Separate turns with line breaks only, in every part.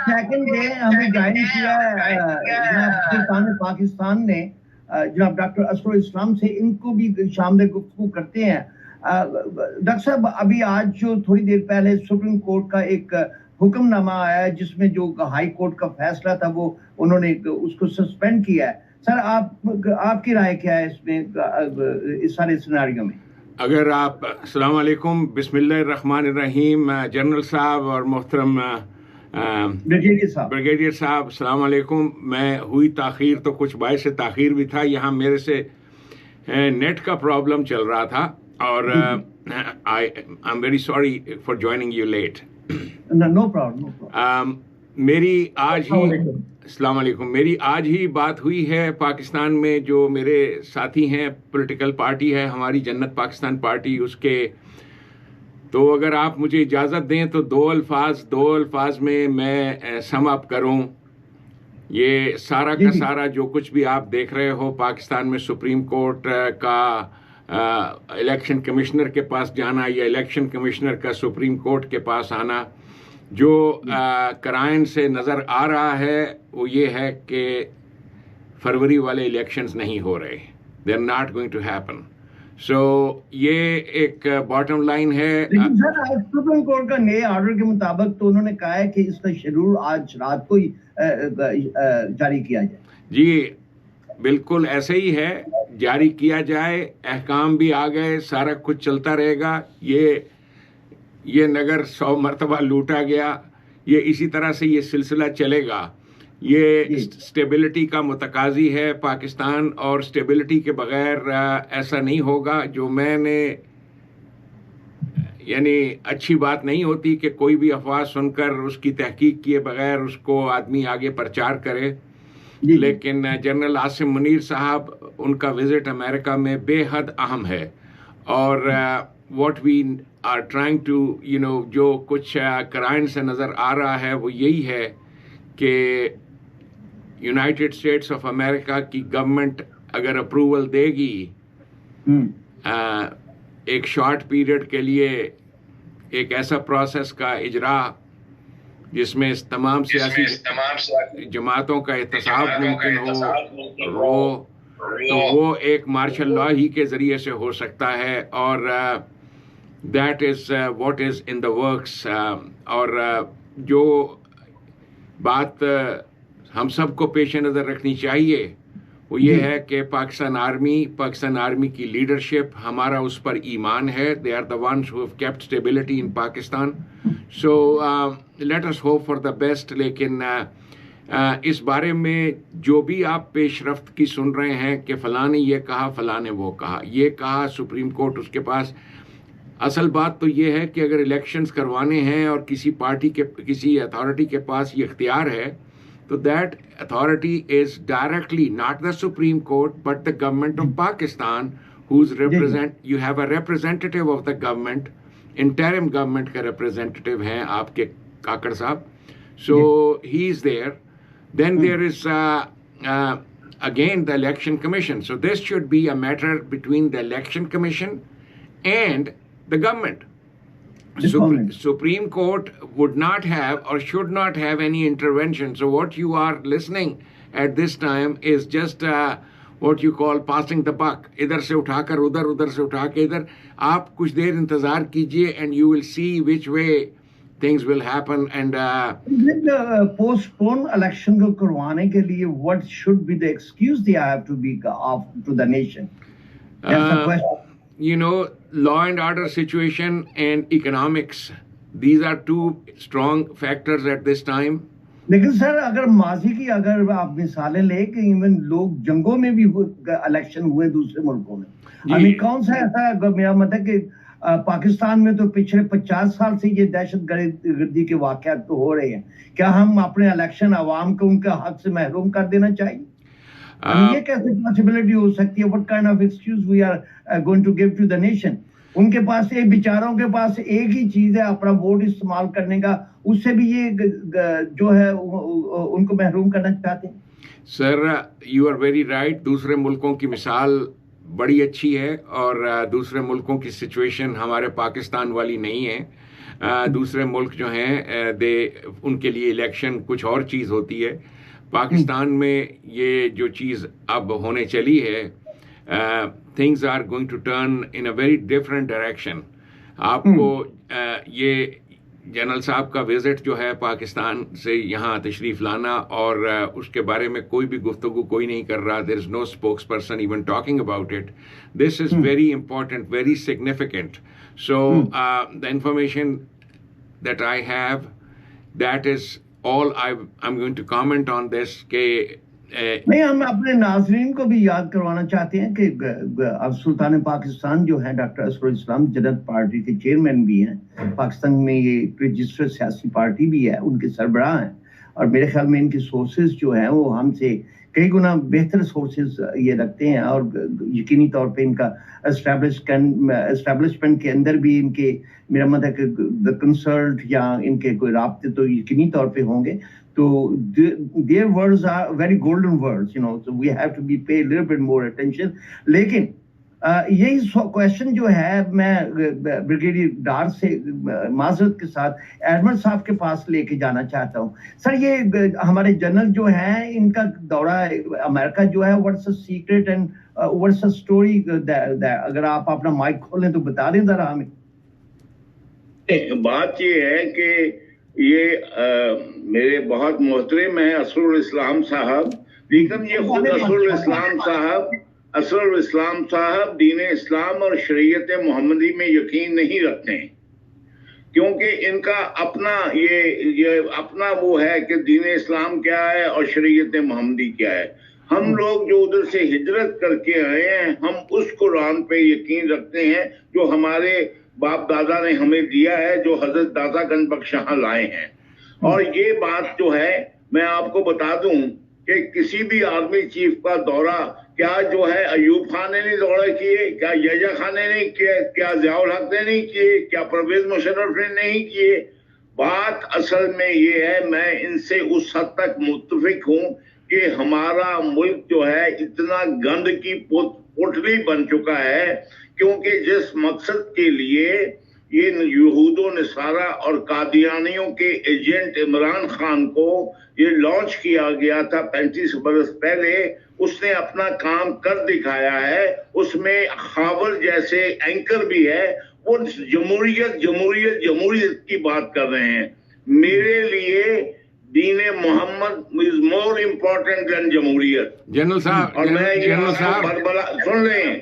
Second day ہمیں join کیا جناب سلطان پاکستان نے جناب ڈاکٹر اسرار اسلام سے، ان کو بھی شامل گفتگو کرتے ہیں۔ ڈاکٹر صاحب ابھی آج جو تھوڑی دیر پہلے سپریم کورٹ کا ایک حکم نامہ آیا ہے جس میں جو ہائی کورٹ کا فیصلہ تھا وہ انہوں نے اس کو سسپینڈ کیا ہے۔ سر آپ کی رائے کیا ہے اس میں، اس سارے سیناریو میں؟
اگر آپ السلام علیکم، بسم اللہ الرحمن الرحیم، جنرل صاحب اور محترم بریگیڈیئر صاحب السلام علیکم۔ میں ہوئی تاخیر تو کچھ باعث تاخیر بھی تھا، یہاں میرے سے نیٹ کا پرابلم چل رہا تھا اور I am very sorry for joining you let.
No problem.
میری آج ہی السلام علیکم، میری آج ہی بات ہوئی ہے پاکستان میں، جو میرے ساتھی ہیں، پولیٹیکل پارٹی ہے ہماری جنت پاکستان پارٹی، اس کے، تو اگر آپ مجھے اجازت دیں تو دو الفاظ میں سم اپ کروں یہ سارا کا سارا جو کچھ بھی آپ دیکھ رہے ہو پاکستان میں، سپریم کورٹ کا الیکشن کمشنر کے پاس جانا یا الیکشن کمشنر کا سپریم کورٹ کے پاس آنا، جو کرائن سے نظر آ رہا ہے وہ یہ ہے کہ فروری والے الیکشنز نہیں ہو رہے، they are not going to happen. So یہ ایک باٹم لائن ہے۔
لیکن سر آج سپریم کورٹ کا نئے آرڈر کے مطابق تو انہوں نے کہا ہے کہ اس کا شیڈول آج رات کو ہی جاری کیا جائے۔
جی بالکل ایسے ہی ہے، جاری کیا جائے، احکام بھی آ گئے، سارا کچھ چلتا رہے گا۔ یہ نگر 100 مرتبہ لوٹا گیا، یہ اسی طرح سے یہ سلسلہ چلے گا۔ یہ اسٹیبلٹی کا متقاضی ہے پاکستان، اور اسٹیبلٹی کے بغیر ایسا نہیں ہوگا۔ جو میں نے یعنی اچھی بات نہیں ہوتی کہ کوئی بھی افواہ سن کر اس کی تحقیق کیے بغیر اس کو آدمی آگے پرچار کرے، لیکن جنرل عاصم منیر صاحب، ان کا وزٹ امریکہ میں بے حد اہم ہے، اور what we are trying to جو کچھ کرائن سے نظر آ رہا ہے وہ یہی ہے کہ یونائٹڈ اسٹیٹس آف امریکہ کی گورنمنٹ اگر اپروول دے گی ایک شارٹ پیریڈ کے لیے ایک ایسا پروسیس کا اجرا جس میں تمام سیاسی جماعتوں کا احتساب ممکن ہو، تو وہ ایک مارشل لا ہی کے ذریعے سے ہو سکتا ہے، اور that is what is in the works. اور جو بات ہم سب کو پیش نظر رکھنی چاہیے وہ یہ ہے کہ پاکستان آرمی کی لیڈرشپ، ہمارا اس پر ایمان ہے۔ They are the ones who have kept stability in Pakistan, so let us hope for the best. لیکن اس بارے میں جو بھی آپ پیش رفت کی سن رہے ہیں کہ فلاں نے یہ کہا، فلاں نے وہ کہا، یہ کہا سپریم کورٹ اس کے پاس، اصل بات تو یہ ہے کہ اگر الیکشنز کروانے ہیں اور کسی پارٹی کے کسی اتھارٹی کے پاس یہ اختیار ہے، تو that authority is directly not the Supreme Court but the government of Pakistan, whose you have a representative of the government, interim government کا representative ہیں آپ کے کاکڑ صاحب، so he is there. Then there is again the election commission, so this should be a matter between the election commission and the government. Supreme Court would not have or should not have any intervention. So what you are listening at this time is just what you call passing the buck. ادھر سے اٹھا کر ادھر، ادھر سے اٹھا کے ادھر۔ آپ کچھ دیر انتظار کیجئے and you will see which way things will happen. And
postpone election کو کروانے کے لیے what should be the excuse they have to be to the nation? That's the question.
Law and order situation and economics, these are two strong factors at this time.
لیکن سر اگر ماضی کی اگر آپ مثالیں لیں کہ ایون لوگ جنگوں میں بھی الیکشن ہوئے دوسرے ملکوں میں، کون سا ایسا، میرا مطلب کہ پاکستان میں تو پچھلے 50 سال سے یہ دہشت گردی کے واقعات تو ہو رہے ہیں، کیا ہم اپنے الیکشن عوام کو ان کے حق سے محروم کر دینا چاہیے؟ یہ کیسے پاسبلٹی ہو سکتی ہے؟ what kind of excuse we are going to give to the nation؟ ان کے پاس ایک بیچاروں کے پاس ایک ہی چیز ہے اپنا ووٹ استعمال کرنے کا، اس سے بھی یہ جو ہے ان کو محروم کرنا چاہتے ہیں۔
Sir you are very right, دوسرے ملکوں کی مثال بڑی اچھی ہے اور دوسرے ملکوں کی سچویشن ہمارے پاکستان والی نہیں ہے۔ دوسرے ملک جو ہیں ان کے لیے الیکشن کچھ اور چیز ہوتی ہے. پاکستان میں یہ جو چیز اب ہونے چلی ہے, things are going to turn in a very different direction. آپ کو یہ جنرل صاحب کا وزٹ جو ہے پاکستان سے یہاں تشریف لانا, اور اس کے بارے میں کوئی بھی گفتگو کوئی نہیں کر رہا. there is no spokesperson even talking about it. This is very important, very significant. So the information that I have, that is all I'm going to comment on this. کہ
نہیں, ہم اپنے ناظرین کو بھی یاد کروانا چاہتے ہیں کہ اب سلطان پاکستان جو ہیں ڈاکٹر اسرارالاسلام جدت پارٹی کے چیئرمین بھی ہیں. پاکستان میں یہ رجسٹرڈ سیاسی پارٹی بھی ہے, ان کے سربراہ ہیں, اور میرے خیال میں ان کے سورسز جو ہیں وہ ہم سے کئی گنا بہتر سورسز یہ رکھتے ہیں, اور یقینی طور پہ ان کا اسٹیبلشمنٹ کے اندر بھی ان کے میرا مطلب ہے کہ کنسلٹ یا ان کے کوئی رابطے تو یقینی طور پہ ہوں گے. So their words are very golden words, you know, so we have to be pay a little bit more attention. لیکن یہی کویشچن جو ہے میں بریگیڈیئر ڈار سے معذرت کے ساتھ ایڈمرل صاحب کے پاس لے کے جانا چاہتا ہوں. سر, یہ ہمارے جنرل جو ہیں ان کا دورہ امریکہ جو ہے, what's the secret and what's the story اگر آپ اپنا مائک کھولیں تو بتا دیں ذرا ہمیں.
بات یہ ہے کہ یہ میرے بہت محترم ہیں اسرارالاسلام صاحب, لیکن یہ خود اسرارالاسلام صاحب دین اسلام اور شریعت محمدی میں یقین نہیں رکھتے ہیں, کیونکہ ان کا اپنا یہ اپنا وہ ہے کہ دین اسلام کیا ہے اور شریعت محمدی کیا ہے. ہم لوگ جو ادھر سے ہجرت کر کے آئے ہیں, ہم اس قرآن پہ یقین رکھتے ہیں جو ہمارے باپ دادا نے ہمیں دیا ہے, جو حضرت دادا گنج بخش شاہ لائے ہیں. اور یہ بات جو ہے میں آپ کو بتا دوں کہ کسی بھی آرمی چیف کا دورہ کیا جو ہے ایوب خان نے نہیں دورہ کیے, کیا یحییٰ خان نے نہیں کیے, کیا ضیاء الحق نے نہیں کیے, کیا پرویز مشرف نے نہیں کیے. بات اصل میں یہ ہے, میں ان سے اس حد تک متفق ہوں کہ ہمارا ملک جو ہے اتنا گند کی پوٹلی بن چکا ہے, کیونکہ جس مقصد کے لیے یہ یہود و نصارہ اور قادیانیوں کے ایجنٹ عمران خان کو یہ لانچ کیا گیا تھا 35 برس پہلے, اس نے اپنا کام کر دکھایا ہے. اس میں خاور جیسے اینکر بھی ہے, وہ جمہوریت کی بات کر رہے ہیں. میرے لیے دین محمد از مور امپورٹنٹ دین جمہوریت.
جنرل صاحب,
اور میں سن لیں,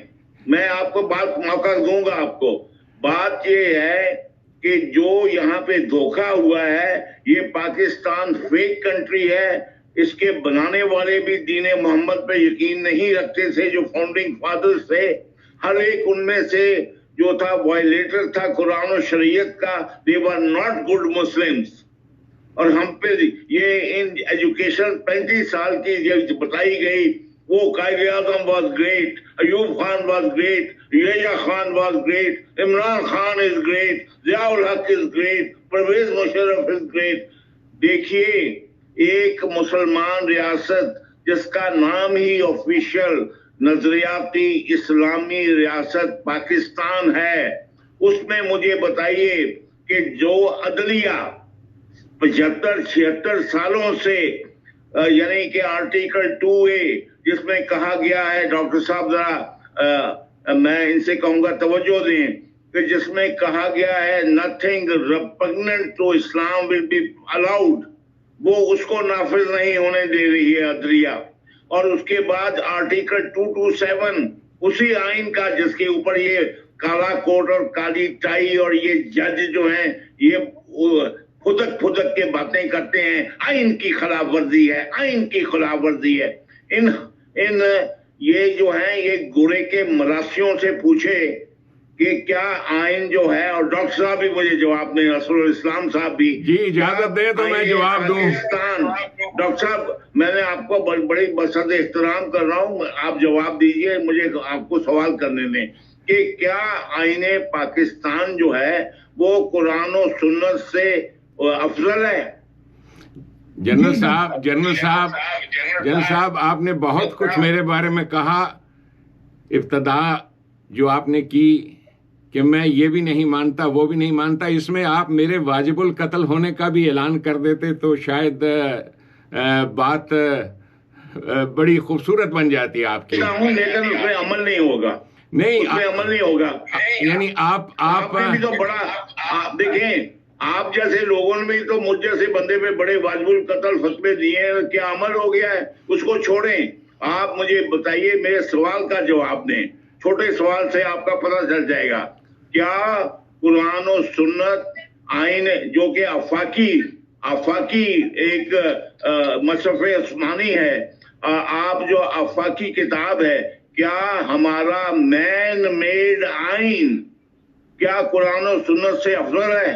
میں آپ کو بات موقع دوں گا آپ کو. بات یہ ہے کہ جو یہاں پہ دھوکہ ہوا ہے, یہ پاکستان فیک کنٹری ہے. اس کے بنانے والے بھی دین محمد پہ یقین نہیں رکھتے تھے, جو فاؤنڈنگ فادرز تھے. ہر ایک ان میں سے جو تھا وائلیٹر تھا قرآن و شریعت کا. they were not good Muslims. اور ہم پہ یہ ان ایجوکیشن 35 سال کی جو بتائی گئی, وہ Quaid Azam was great, Ayub Khan was great, Yahya Khan was great, Imran Khan is great, Zia ul Haq is great, Pervez Musharraf is great. دیکھیے, ایک مسلمان ریاست جس کا نام ہی آفیشل نظریاتی اسلامی ریاست پاکستان ہے, اس میں مجھے بتائیے کہ جو عدلیہ 75-76 سالوں سے یعنی کہ آرٹیکل 2A جس میں کہا گیا ہے, ڈاکٹر صاحب ذرا میں ان سے کہوں گا توجہ دیں, کہ جس میں کہا گیا ہے nothing repugnant to Islam will be allowed, وہ اس کو نافذ نہیں ہونے دے رہی ہے عدلیہ. اور اس کے بعد آرٹیکل 227 اسی آئین کا, جس کے اوپر یہ کالا کوٹ اور کالی ٹائی اور یہ جج جو ہیں یہ پھدک کے باتیں کرتے ہیں, آئین کی خلاف ورزی ہے, آئین کی خلاف ورزی ہے. ان یہ جو ہیں یہ گورے کے مراسیوں سے پوچھے کہ کیا آئین جو ہے, اور ڈاکٹر صاحب بھی مجھے جواب دیں, اسرارالاسلام صاحب بھی.
جی اجازت دیں تو میں جواب دوں.
ڈاکٹر صاحب میں نے آپ کو بڑی بصد احترام کر رہا ہوں, آپ جواب دیجئے, مجھے آپ کو سوال کرنے دیں کہ کیا آئین پاکستان جو ہے وہ قرآن و سنت سے افضل ہے؟
جنرل صاحب آپ نے بہت کچھ میرے بارے میں کہا. ابتدا جو آپ نے کی کہ میں یہ بھی نہیں مانتا وہ بھی نہیں مانتا، اس میں آپ میرے واجب القتل ہونے کا بھی اعلان کر دیتے تو شاید بات بڑی خوبصورت بن جاتی ہے آپ کی.
لیکن اس میں عمل نہیں ہوگا.
نہیں
اس میں عمل نہیں ہوگا.
یعنی آپ
بھی تو بڑا دیکھیں، آپ جیسے لوگوں نے بھی تو مجھ جیسے بندے پہ بڑے واجب القتل فتوے دیے ہیں. کیا عمل ہو گیا ہے؟ اس کو چھوڑیں. آپ مجھے بتائیے، میرے سوال کا جواب دیں. چھوٹے سوال سے آپ کا پتہ چل جائے گا. کیا قرآن و سنت آئین جو کہ آفاقی ایک مصحف عثمانی ہے، آپ جو آفاقی کتاب ہے، کیا ہمارا مین میڈ آئین کیا قرآن و سنت سے افضل ہے؟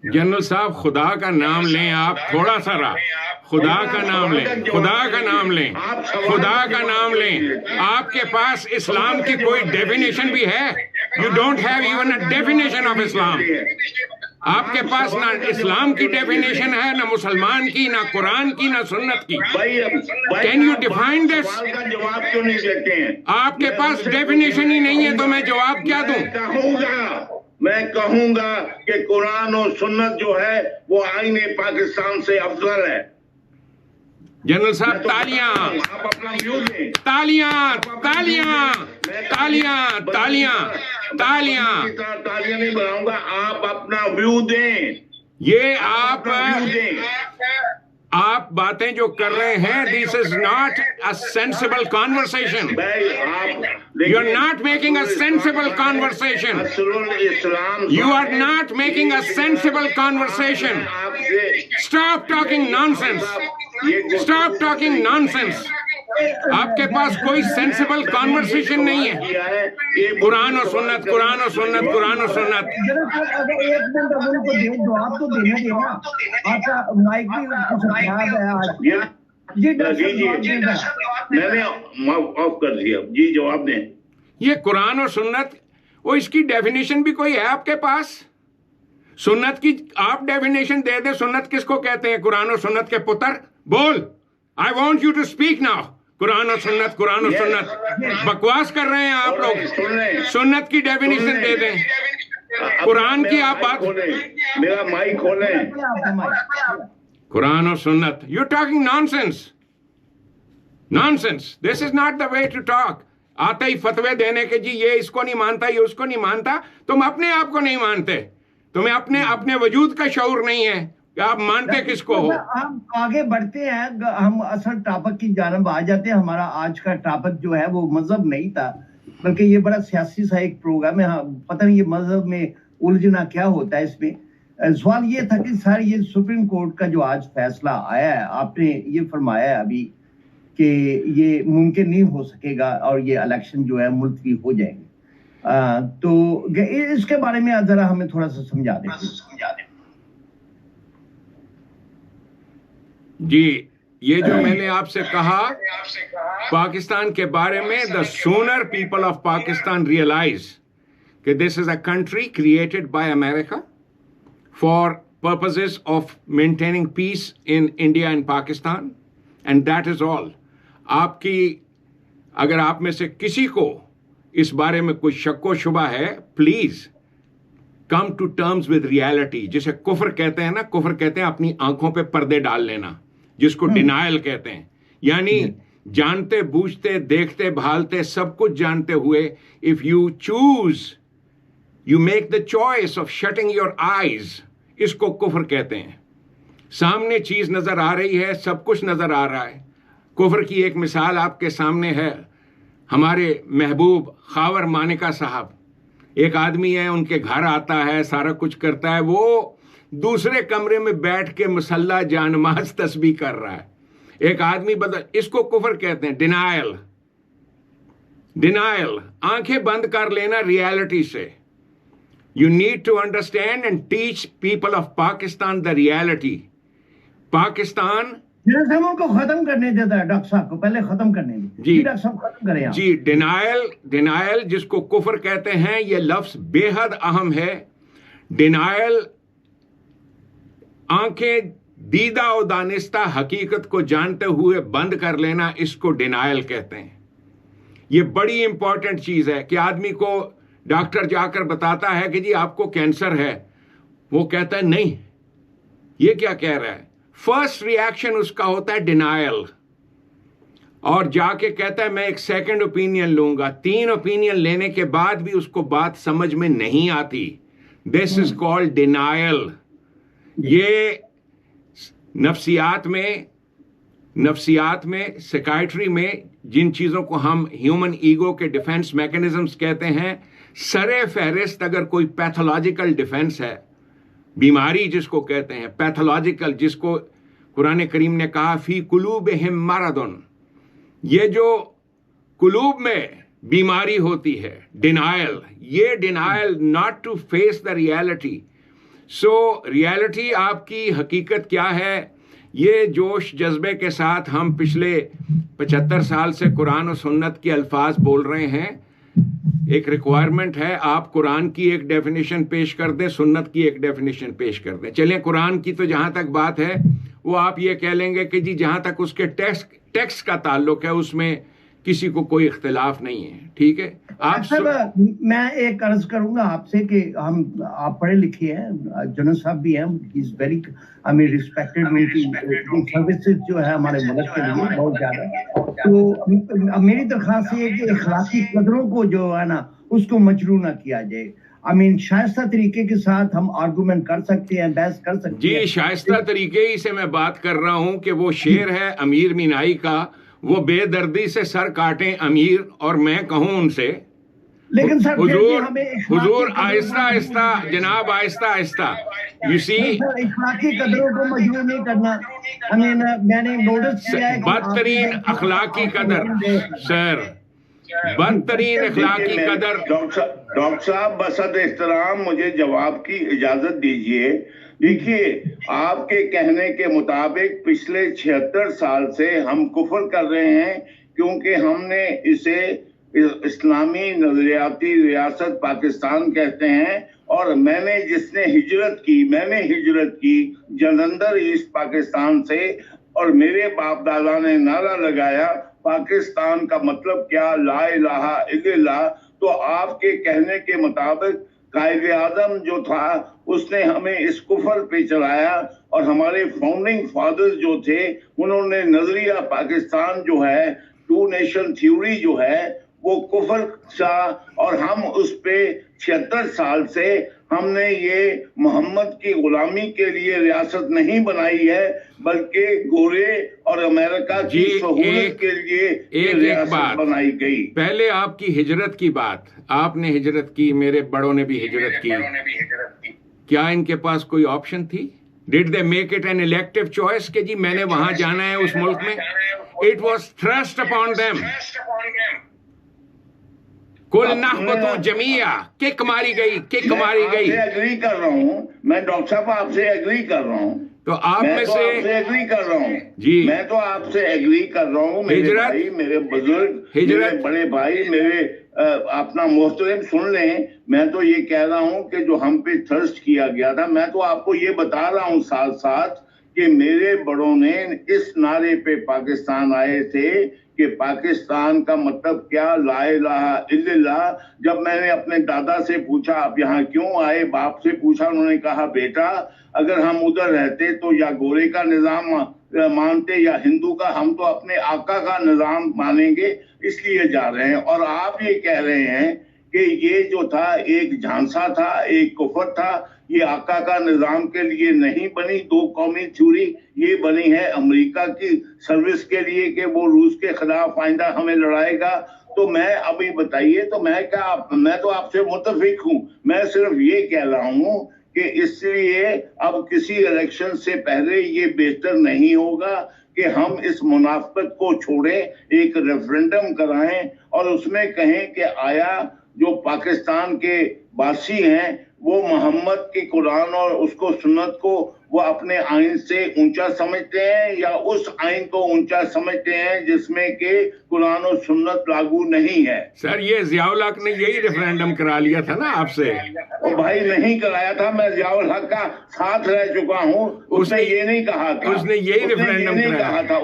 جنرل صاحب خدا کا نام لیں، آپ تھوڑا سا خدا کا نام لیں، خدا کا نام لیں، خدا کا نام لیں. آپ کے پاس اسلام کی کوئی ڈیفینیشن بھی ہے؟ You don't have even a definition of Islam. آپ کے پاس نہ اسلام کی ڈیفینیشن ہے، نہ مسلمان کی، نہ قرآن کی، نہ سنت کی. Can you define this?
جواب کیوں نہیں دیتے ہیں؟
آپ کے پاس ڈیفینیشن ہی نہیں ہے تو میں جواب کیا دوں؟
میں کہوں گا کہ قرآن و سنت جو ہے وہ آئین پاکستان سے افضل ہے.
جنرل صاحب تالیاں
آپ اپنا ویو دیں.
تالیاں تالیاں تالیاں تالیاں تالیاں.
تالیاں نہیں بناؤں گا، آپ اپنا ویو دیں.
یہ آپ باتیں جو کر رہے ہیں، this is not a sensible conversation. You are not making a sensible conversation. You are not making a sensible conversation. Stop talking nonsense. Stop talking nonsense. آپ کے پاس کوئی سینسیبل کانورسیشن نہیں ہے. قرآن و سنت، قرآن و سنت، قرآن و سنت.
میں نے آف کر دیا. جی جواب دیں.
یہ قرآن و سنت، وہ اس کی ڈیفینیشن بھی کوئی ہے آپ کے پاس؟ سنت کی آپ ڈیفینیشن دے دیں. سنت کس کو کہتے ہیں؟ قرآن و سنت کے پتر بول. I want you to speak now. قرآن و سنت، قرآن و سنت. بکواس کر رہے ہیں آپ لوگ. سنت کی ڈیفینیشن دے دیں. قرآن کی آپ بات.
میرا مائک کھولیں.
قرآن و سنت. You talking nonsense. Nonsense. This is not the way to talk. آتے ہی فتوے دینے کے جی یہ اس کو نہیں مانتا، یہ اس کو نہیں مانتا. تم اپنے آپ کو نہیں مانتے. تمہیں اپنے وجود کا شعور نہیں ہے کہ آپ مانتے کس کو ہو.
ہم آگے بڑھتے ہیں، ہم اصل ٹاپک کی جانب آ جاتے ہیں. ہمارا آج کا ٹاپک جو ہے وہ مذہب نہیں تھا، بلکہ یہ بڑا سیاسی سا ایک پروگرام ہے. پتہ نہیں یہ مذہب میں الجھنا کیا ہوتا ہے اس میں. سوال یہ تھا کہ سر یہ سپریم کورٹ کا جو آج فیصلہ آیا ہے، آپ نے یہ فرمایا ہے ابھی کہ یہ ممکن نہیں ہو سکے گا اور یہ الیکشن جو ہے ملتوی ہو جائیں گے. تو اس کے بارے میں ذرا ہمیں تھوڑا سا سمجھا دیں.
جی یہ جو میں نے آپ سے کہا پاکستان کے بارے میں، the sooner people of Pakistan realize کہ this is a country created by America for purposes of maintaining peace in India and Pakistan, and that is all. آپ کی اگر آپ میں سے کسی کو اس بارے میں کوئی شک و شبہ ہے، please come to terms with reality. جسے کفر کہتے ہیں نا، کفر کہتے ہیں اپنی آنکھوں پہ پردے ڈال لینا، جس کو ڈینائل کہتے ہیں. یعنی جانتے بوجھتے دیکھتے بھالتے سب کچھ جانتے ہوئے if you choose you make the choice of shutting your eyes, اس کو کفر کہتے ہیں. سامنے چیز نظر آ رہی ہے، سب کچھ نظر آ رہا ہے. کفر کی ایک مثال آپ کے سامنے ہے. ہمارے محبوب خاور مانکا صاحب، ایک آدمی ہے، ان کے گھر آتا ہے، سارا کچھ کرتا ہے، وہ دوسرے کمرے میں بیٹھ کے مسلح جانماز تسبیح کر رہا ہے. ایک آدمی اس کو کفر کہتے ہیں. ڈینائل. ڈینائل، آنکھیں بند کر لینا ریالٹی سے. You need to understand and teach people of Pakistan the reality. Pakistan
کو ختم کرنے دیتا ہے ڈاکٹر صاحب کو، پہلے ختم کرنے دیں. جی ڈاکٹر صاحب ختم کریں.
جی ڈینائل جس کو کفر کہتے ہیں، یہ لفظ بے حد اہم ہے. ڈینائل آنکھیں دیدہ و دانستہ حقیقت کو جانتے ہوئے بند کر لینا، اس کو ڈینائل کہتے ہیں. یہ بڑی امپورٹنٹ چیز ہے کہ آدمی کو ڈاکٹر جا کر بتاتا ہے کہ جی آپ کو کینسر ہے، وہ کہتا ہے نہیں، یہ کیا کہہ رہا ہے؟ فرسٹ ریاکشن اس کا ہوتا ہے ڈینائل، اور جا کے کہتا ہے میں ایک سیکنڈ اوپینین لوں گا. 3 اوپینین لینے کے بعد بھی اس کو بات سمجھ میں نہیں آتی. دس از کالڈ ڈینائل. یہ نفسیات میں سیکائٹری میں جن چیزوں کو ہم ہیومن ایگو کے ڈیفense میکنزمز کہتے ہیں، سر فہرست اگر کوئی پیتھولوجیکل ڈیفenس ہے، بیماری جس کو کہتے ہیں پیتھولوجیکل، جس کو قرآن کریم نے کہا فی قلوبہم مرض، یہ جو قلوب میں بیماری ہوتی ہے، ڈینائل، یہ denial not to face the reality. So reality آپ کی حقیقت کیا ہے، یہ جوش جذبے کے ساتھ ہم پچھلے 75 سال سے قرآن و سنت کے الفاظ بول رہے ہیں. ایک ریکوائرمنٹ ہے آپ قرآن کی ایک ڈیفینیشن پیش کر دیں، سنت کی ایک ڈیفینیشن پیش کر دیں. چلیں قرآن کی تو جہاں تک بات ہے وہ آپ یہ کہہ لیں گے کہ جی جہاں تک اس کے ٹیکسٹ کا تعلق ہے اس میں کسی کو کوئی اختلاف نہیں ہے. ٹھیک ہے، آپ
میں ایک عرض کروں گا آپ سے کہ آپ پڑھے لکھے ہیں، جنرل صاحب بھی ہیں، از ویری ریسپیکٹڈ، سروسز جو ہے ہمارے ملک کے لیے بہت زیادہ. تو میری درخواست یہ ہے کہ اخلاقی قدروں کو جو ہے نا اس کو مجروح نہ کیا جائے. شائستہ طریقے کے ساتھ ہم آرگومنٹ کر سکتے ہیں، بحث کر سکتے ہیں.
جی شائستہ طریقے ہی سے میں بات کر رہا ہوں کہ وہ شعر ہے امیر مینائی کا، وہ بے دردی سے سر کاٹیں امیر اور میں کہوں ان سے
لیکن سر
حضور آہستہ آہستہ جناب، آہستہ آہستہ. یو سی
اخلاقی قدروں کو مجروح نہیں کرنا. میں نے نوٹس کیا ہے
بدترین اخلاقی قدر، سر بدترین اخلاقی قدر.
ڈاکٹر صاحب بصد احترام مجھے جواب کی اجازت دیجیے. دیکھیے آپ کے کہنے کے مطابق پچھلے 76 سال سے ہم کفر کر رہے ہیں کیونکہ ہم نے اسے اسلامی نظریاتی ریاست پاکستان کہتے ہیں. اور میں نے ہجرت کی جلندھر ایسٹ پاکستان سے، اور میرے باپ دادا نے نعرہ لگایا پاکستان کا مطلب کیا، لا الہ الا اللہ. تو آپ کے کہنے کے مطابق قائد اعظم جو تھا اس نے ہمیں اس کفر پہ چلایا، اور ہمارے فاؤنڈنگ فادرز جو تھے انہوں نے نظریہ پاکستان جو ہے، 2 نیشن تھیوری جو ہے وہ کفر تھا. اور ہم اس پہ 76 سال سے ہم نے یہ محمد کی غلامی کے لیے ریاست نہیں بنائی ہے بلکہ گورے اور امریکہ کی سہولت کے لیے یہ ریاست بنائی گئی.
پہلے آپ کی ہجرت کی بات، آپ نے ہجرت کی، میرے بڑوں نے بھی ہجرت کی. کیا ان کے پاس کوئی آپشن تھی؟ Did they make it an elective choice کہ جی میں نے وہاں جانا ہے اس ملک میں؟ It was thrust upon them. کل نحبتو جمیعہ، کک ماری گئی.
ایگری کر رہا ہوں میں ڈاکٹر صاحب، آپ سے ایگری کر رہا ہوں.
تو آپ میں سے
ایگری کر رہا ہوں
جی،
میں تو آپ سے ایگری کر رہا ہوں. میرے بھائی، میرے بزرگ، میرے بڑے بھائی، میرے اپنا محترم سن لیں. میں تو یہ کہہ رہا ہوں کہ جو ہم پہ تھرسٹ کیا گیا تھا، میں تو آپ کو یہ بتا رہا ہوں ساتھ ساتھ کہ میرے بڑوں نے اس نعرے پہ پاکستان آئے تھے کہ پاکستان کا مطلب کیا، لا الہ الا اللہ. جب میں نے اپنے دادا سے پوچھا آپ یہاں کیوں آئے، باپ سے پوچھا، انہوں نے کہا بیٹا اگر ہم ادھر رہتے تو یا گورے کا نظام مانتے یا ہندو کا، ہم تو اپنے آقا کا نظام مانیں گے، اس لیے جا رہے ہیں. اور آپ یہ کہہ رہے ہیں کہ یہ جو تھا ایک جھانسا تھا، ایک کفر تھا، یہ آقا کا نظام کے لیے نہیں بنی 2 قومی تھیوری، یہ بنی ہے امریکہ کی سروس کے لیے کہ وہ روس کے خلاف آئندہ ہمیں لڑائے گا. تو میں ابھی بتائیے تو میں تو آپ سے متفق ہوں. میں صرف یہ کہہ رہا ہوں کہ اس لیے اب کسی الیکشن سے پہلے یہ بہتر نہیں ہوگا کہ ہم اس منافقت کو چھوڑیں، ایک ریفرنڈم کرائیں اور اس میں کہیں کہ آیا جو پاکستان کے باسی ہیں وہ محمد کی قرآن اور اس کو سنت کو وہ اپنے آئین سے اونچا سمجھتے ہیں یا اس آئین کو اونچا سمجھتے ہیں جس میں کہ قرآن و سنت لاگو نہیں ہے.
سر یہ ضیاء الحق نے یہی ریفرینڈم کرا لیا تھا نا آپ سے.
وہ بھائی نہیں کرایا تھا، میں ضیاء الحق کا ساتھ رہ چکا ہوں. اس نے یہ نہیں کہا تھا،
اس نے یہی ریفرینڈم
کہا تھا.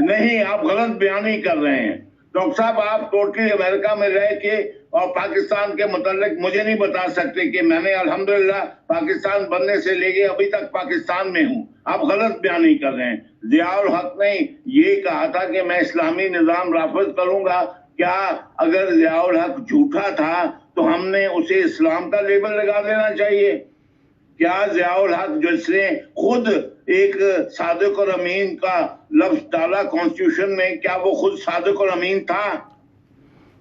نہیں، آپ غلط بیانی کر رہے ہیں ڈاکٹر صاحب. آپ ٹوٹلی امریکہ میں رہ کے اور پاکستان کے متعلق مجھے نہیں بتا سکتے کہ میں نے الحمدللہ پاکستان بننے سے لے کے ابھی تک پاکستان میں ہوں. آپ غلط بیان نہیں کر رہے ہیں. ضیاء الحق نے یہ کہا تھا کہ میں اسلامی نظام نافذ کروں گا. کیا اگر ضیاء الحق جھوٹا تھا تو ہم نے اسے اسلام کا لیبل لگا دینا چاہیے؟ کیا ضیاء الحق جس نے خود ایک صادق اور امین کا لفظ ڈالا کانسٹیٹیوشن میں، کیا وہ خود صادق اور امین تھا؟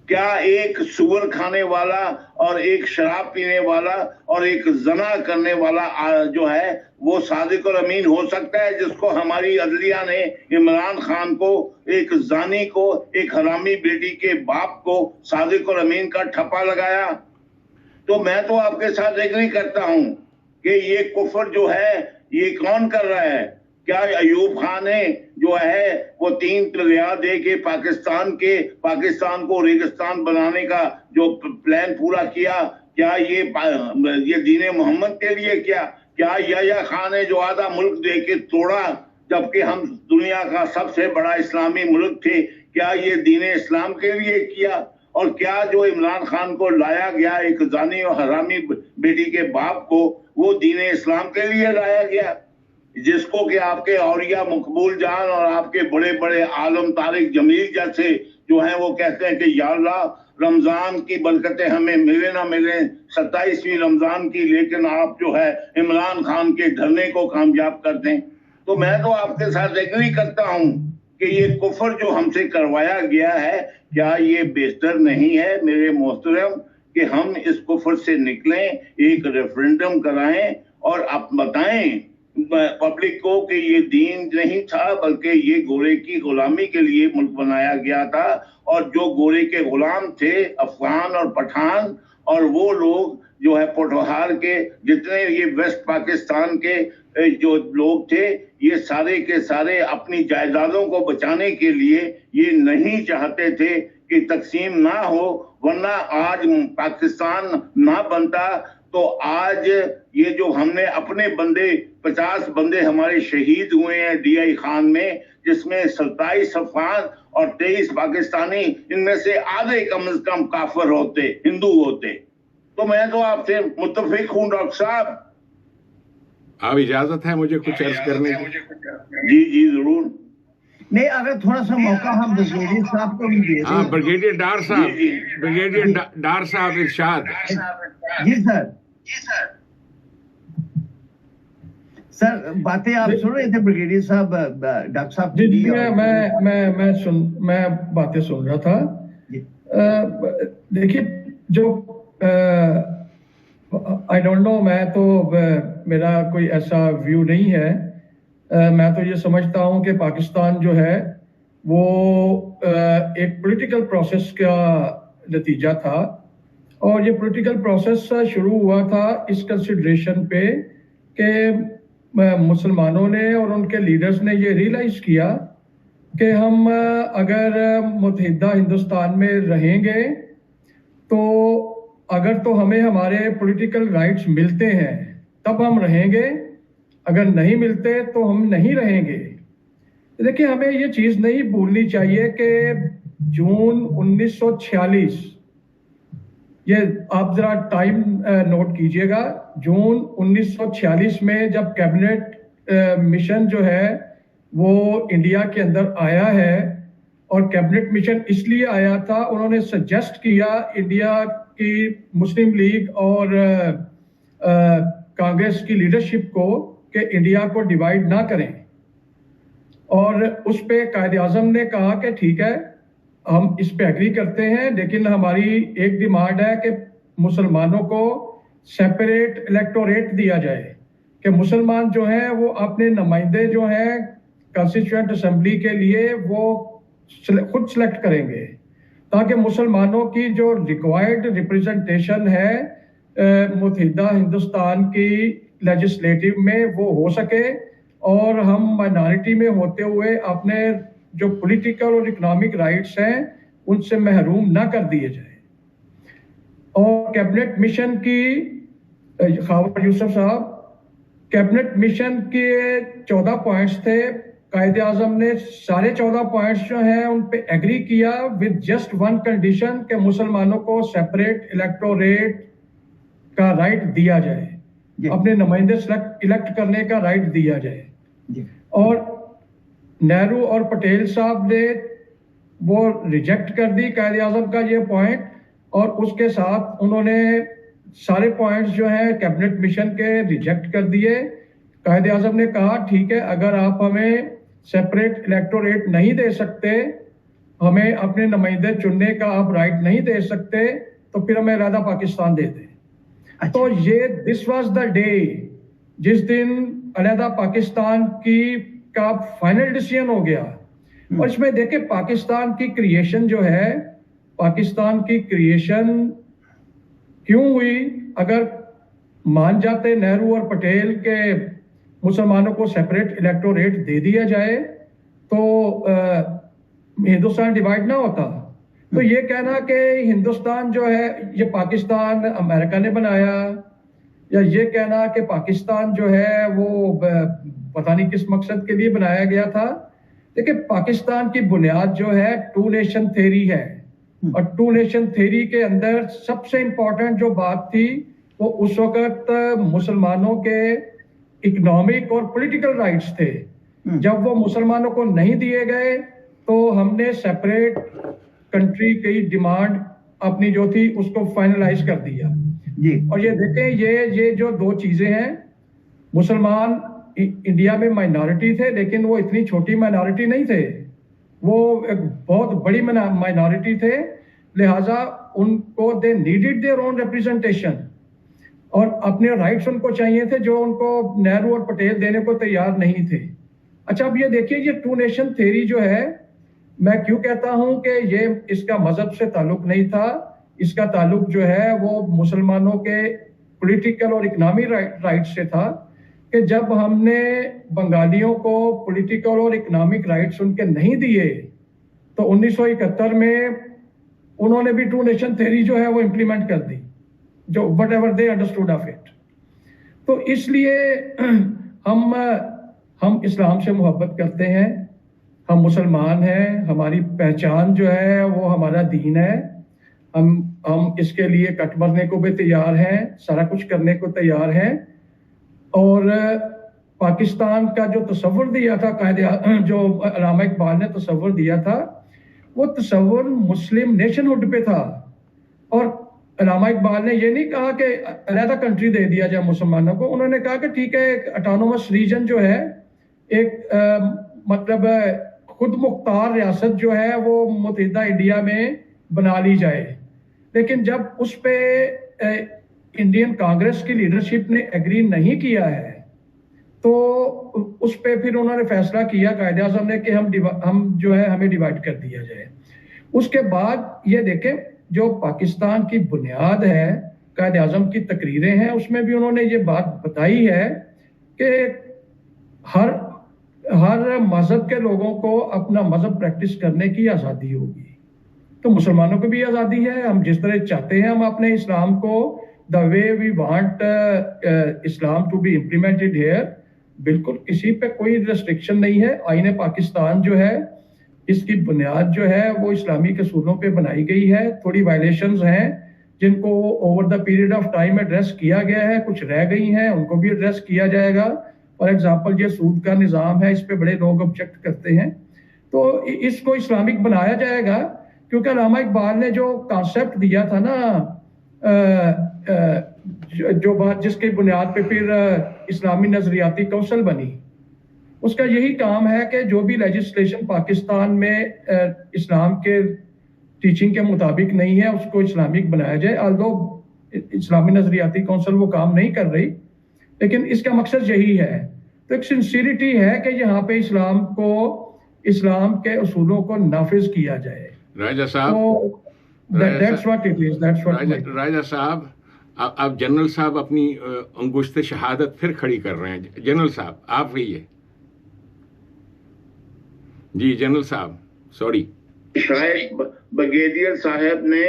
کیا ایک سور کھانے والا اور ایک شراب پینے والا اور ایک زنا کرنے والا جو ہے وہ صادق اور امین ہو سکتا ہے، جس کو ہماری عدلیہ نے عمران خان کو، ایک زانی کو، ایک حرامی بیٹی کے باپ کو صادق اور امین کا ٹھپا لگایا؟ تو میں تو آپ کے ساتھ ایگری کرتا ہوں کہ یہ کفر جو ہے یہ کون کر رہا ہے؟ کیا ایوب خان نے جو ہے وہ 3 دریا دے کے پاکستان کو ریگستان بنانے کا جو پلان پورا کیا، کیا یہ دین محمد کے لیے کیا؟ کیا یحییٰ خان نے جو آدھا ملک دے کے توڑا جبکہ ہم دنیا کا سب سے بڑا اسلامی ملک تھے، کیا یہ دین اسلام کے لیے کیا؟ اور کیا جو عمران خان کو لایا گیا ایک زانی اور حرامی بیٹی کے باپ کو، وہ دین اسلام کے لیے لایا گیا؟ جس کو کہ آپ کے اولیاء مقبول جان اور آپ کے بڑے بڑے عالم طارق جمیل جیسے جو ہیں وہ کہتے ہیں کہ یا اللہ رمضان کی برکتیں ہمیں ملے نہ ملیں 27ویں رمضان کی، لیکن آپ جو ہے عمران خان کے دھرنے کو کامیاب کر دیں. تو میں تو آپ کے ساتھ ایگری کرتا ہوں کہ یہ کفر جو ہم سے کروایا گیا ہے، کیا یہ بہتر نہیں ہے میرے محترم کہ ہم اس کفر سے نکلیں، ایک ریفرنڈم کرائیں اور آپ بتائیں پبلک کو کہ یہ دین نہیں تھا بلکہ یہ گورے کی غلامی کے لیے ملک بنایا گیا تھا، اور جو گورے کے غلام تھے افغان اور پٹھان اور وہ لوگ جو ہے پوٹھوہار کے جتنے یہ ویسٹ پاکستان کے جو لوگ تھے، یہ سارے کے سارے اپنی جائیدادوں کو بچانے کے لیے یہ نہیں چاہتے تھے کہ تقسیم نہ ہو، ورنہ آج پاکستان نہ بنتا تو آج یہ جو ہم نے اپنے بندے 50 بندے ہمارے شہید ہوئے ہیں ڈی آئی خان میں، جس میں 27 افغان اور 23 پاکستانی، ان میں سے آدھے کم از کم کافر ہوتے، ہندو ہوتے. تو میں تو آپ سے متفق ہوں ڈاکٹر صاحب.
آپ اجازت ہے مجھے کچھ عرض کرنے کی؟
جی ضرور.
نہیں اگر تھوڑا سا موقع ہم بریگیڈیئر صاحب کو بھی دے دیں.
ہاں بریگیڈیئر ڈار صاحب، بریگیڈیئر ڈار صاحب ارشاد.
جی سر. سر باتیں آپ سن رہے تھے بریگیڈیئر صاحب ڈاکٹر صاحب؟
جی میں باتیں سن رہا تھا. دیکھیے جو آئی ڈونٹ نو، میں تو میرا کوئی ایسا ویو نہیں ہے. میں تو یہ سمجھتا ہوں کہ پاکستان جو ہے وہ ایک پولیٹیکل پروسیس کا نتیجہ تھا، اور یہ پولیٹیکل پروسیس شروع ہوا تھا اس کنسیڈریشن پہ کہ مسلمانوں نے اور ان کے لیڈرز نے یہ ریئلائز کیا کہ ہم اگر متحدہ ہندوستان میں رہیں گے تو اگر تو ہمیں ہمارے پولیٹیکل رائٹس ملتے ہیں تب ہم رہیں گے، اگر نہیں ملتے تو ہم نہیں رہیں گے. دیکھیں ہمیں یہ چیز نہیں بھولنی چاہیے کہ جون 1946، یہ آپ ذرا ٹائم نوٹ کیجئے گا، جون 1946 میں جب کیبنٹ مشن جو ہے وہ انڈیا کے اندر آیا ہے، اور کیبنٹ مشن اس لیے آیا تھا، انہوں نے سجیسٹ کیا انڈیا کی مسلم لیگ اور کانگریس کی لیڈرشپ کو کہ انڈیا کو ڈیوائیڈ نہ کریں، اور اس پہ قائد اعظم نے کہا کہ ٹھیک ہے ہم اس پہ ایگری کرتے ہیں، لیکن ہماری ایک ڈیمانڈ ہے کہ مسلمانوں کو سیپریٹ الیکٹوریٹ دیا جائے، کہ مسلمان جو ہیں وہ اپنے نمائندے جو ہیں کانسٹیٹیوئنٹ اسمبلی کے لیے وہ خود سلیکٹ کریں گے، تاکہ مسلمانوں کی جو ریکوائرڈ ریپریزنٹیشن ہے متحدہ ہندوستان کی لیجسلیٹو میں وہ ہو سکے، اور ہم مائنارٹی میں ہوتے ہوئے اپنے جو پولیٹیکل اور اکنامک رائٹس ہیں ان سے محروم نہ کر دیے جائیں. اور کیبنٹ مشن کی خاور یوسف صاحب، کیبنٹ مشن کے 14 پوائنٹس تھے. قائد اعظم نے 14.5 پوائنٹس جو ہیں ان پہ ایگری کیا with just one condition کہ مسلمانوں کو سیپریٹ الیکٹوریٹ کا رائٹ دیا جائے, اپنے نمائندے الیکٹ کرنے کا رائٹ دیا جائے. اور نہرو اور پٹیل صاحب نے وہ ریجیکٹ کر دی قائد اعظم کا یہ پوائنٹ, اور اس کے ساتھ انہوں نے سارے پوائنٹس جو ہیں کیبنٹ مشن کے ریجیکٹ کر دیے. قائد اعظم نے کہا ٹھیک ہے, اگر آپ ہمیں سیپریٹ الیکٹوریٹ نہیں دے سکتے, ہمیں اپنے نمائندے چننے کا آپ رائٹ نہیں دے سکتے, تو پھر ہمیں علیحدہ پاکستان دے دیں. تو یہ دس واز دا ڈے جس دن علیحدہ پاکستان کا فائنل ڈیسیژن ہو گیا. اور اس میں دیکھیں پاکستان کی کریشن جو ہے, پاکستان کی کریشن کیوں ہوئی؟ اگر مان جاتے نہرو اور پٹیل کے مسلمانوں کو سیپریٹ الیکٹوریٹ دے دیا جائے تو ہندوستان ڈیوائیڈ نہ ہوتا. تو یہ کہنا کہ ہندوستان جو ہے یہ پاکستان امریکہ نے بنایا, یا یہ کہنا کہ پاکستان جو ہے وہ پتہ نہیں کس مقصد کے لیے بنایا گیا تھا. دیکھیں پاکستان کی بنیاد جو ہے 2 نیشن تھیوری ہے, اور 2 نیشن تھیوری کے اندر سب سے امپورٹنٹ جو بات تھی وہ اس وقت مسلمانوں کے اکنامک اور پولیٹیکل رائٹس تھے. جب وہ مسلمانوں کو نہیں دیے گئے تو ہم نے سیپریٹ کنٹری کی ڈیمانڈ اپنی جو تھی اس کو فائنلائز کر دیا. اور یہ دیکھیں یہ جو 2 چیزیں ہیں, مسلمان انڈیا میں مائنارٹی تھے لیکن وہ اتنی چھوٹی مائنارٹی نہیں تھے, وہ ایک بہت بڑی مائنارٹی تھے, لہٰذا ان کو they needed their own representation, اور اپنے رائٹس ان کو چاہیے تھے جو ان کو نہرو اور پٹیل دینے کو تیار نہیں تھے. اچھا اب یہ دیکھیے یہ 2 نیشن تھیوری جو ہے, میں کیوں کہتا ہوں کہ یہ اس کا مذہب سے تعلق نہیں تھا, اس کا تعلق جو ہے وہ مسلمانوں کے پولیٹیکل اور اکنامی رائٹ سے تھا. کہ جب ہم نے بنگالیوں کو پولیٹیکل اور اکنامک رائٹس ان کے نہیں دیے تو 1971 میں انہوں نے بھی 2 نیشن تھیوری جو ہے وہ امپلیمنٹ کر دی, جو what ever they understood of it. تو اس لیے ہم اسلام سے محبت کرتے ہیں, ہم مسلمان ہیں, ہماری پہچان جو ہے وہ ہمارا دین ہے, ہم اس کے لیے کٹ مرنے کو بھی تیار ہیں, سارا کچھ کرنے کو تیار ہیں. اور پاکستان کا جو تصور دیا تھا جو علامہ اقبال نے تصور دیا تھا, وہ تصور مسلم نیشن ہوڈ پہ تھا. اور علامہ اقبال نے یہ نہیں کہا کہ علیحدہ کنٹری دے دیا جائے مسلمانوں کو, انہوں نے کہا کہ ٹھیک ہے ایک اٹانومس ریجن جو ہے, ایک مطلب خود مختار ریاست جو ہے وہ متحدہ انڈیا میں بنا لی جائے. لیکن جب اس پہ انڈین کانگریس کی لیڈرشپ نے ایگری نہیں کیا ہے تو اس پہ پھر انہوں نے فیصلہ کیا قائد اعظم نے کہ ہم جو ہے ہمیں ڈیوائیڈ کر دیا جائے. اس کے بعد یہ دیکھیں جو پاکستان کی بنیاد ہے, قائد اعظم کی تقریریں ہیں, اس میں بھی انہوں نے یہ بات بتائی ہے کہ ہر مذہب کے لوگوں کو اپنا مذہب پریکٹس کرنے کی آزادی ہوگی. تو مسلمانوں کو بھی آزادی ہے, ہم جس طرح چاہتے ہیں ہم اپنے اسلام کو the way we want Islam to be implemented here, بالکل کسی پہ کوئی ریسٹرکشن نہیں ہے. آئین پاکستان جو ہے اس کی بنیاد جو ہے وہ اسلامی اصولوں پہ بنائی گئی ہے. تھوڑی وائلیشنز ہیں جن کو over the period of time address کیا گیا ہے, کچھ رہ گئی ہیں ان کو بھی ایڈریس کیا جائے گا. فار ایگزامپل یہ سود کا نظام ہے, اس پہ بڑے لوگ آبجیکٹ کرتے ہیں, تو اس کو اسلامک بنایا جائے گا. کیونکہ علامہ اقبال نے جو کانسیپٹ دیا تھا نا, جو بات جس کی بنیاد پہ پھر اسلامی نظریاتی کونسل بنی, اس کا یہی کام ہے کہ جو بھی لیجسلیشن پاکستان میں اسلام کے ٹیچنگ کے مطابق نہیں ہے اس کو اسلامک بنایا جائے. آلدو اسلامی نظریاتی کونسل وہ کام نہیں کر رہی, لیکن اس کا مقصد یہی ہے. تو ایک سنسیریٹی ہے کہ یہاں پہ اسلام کے اصولوں کو نافذ کیا جائے.
راجہ صاحب, راجہ صاحب اب جنرل صاحب اپنی انگشت شہادت پھر کھڑی کر رہے ہیں. جنرل صاحب آپ رہیے. جی جنرل صاحب سوری.
شاید بریگیڈیئر صاحب نے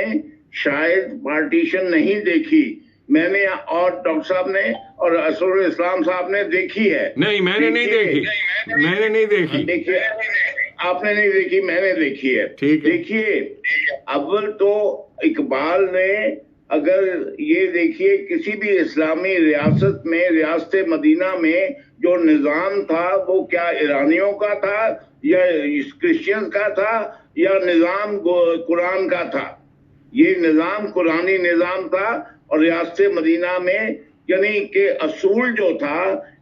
شاید پارٹیشن نہیں دیکھی, میں نے اور ڈاکٹر صاحب نے اور اسرار اسلام صاحب نے دیکھی ہے.
نہیں میں نے نہیں دیکھی، میں نے نہیں دیکھی.
دیکھیے آپ نے نہیں دیکھی، میں نے دیکھی ہے. دیکھیے اول تو اقبال نے اگر یہ دیکھیے کسی بھی اسلامی ریاست میں، ریاست مدینہ میں جو نظام تھا وہ کیا ایرانیوں کا تھا یا کرسچن کا تھا یا نظام قرآن کا تھا؟ یہ نظام قرآنی نظام تھا. اور ریاست مدینہ میں یعنی کہ اصول جو تھا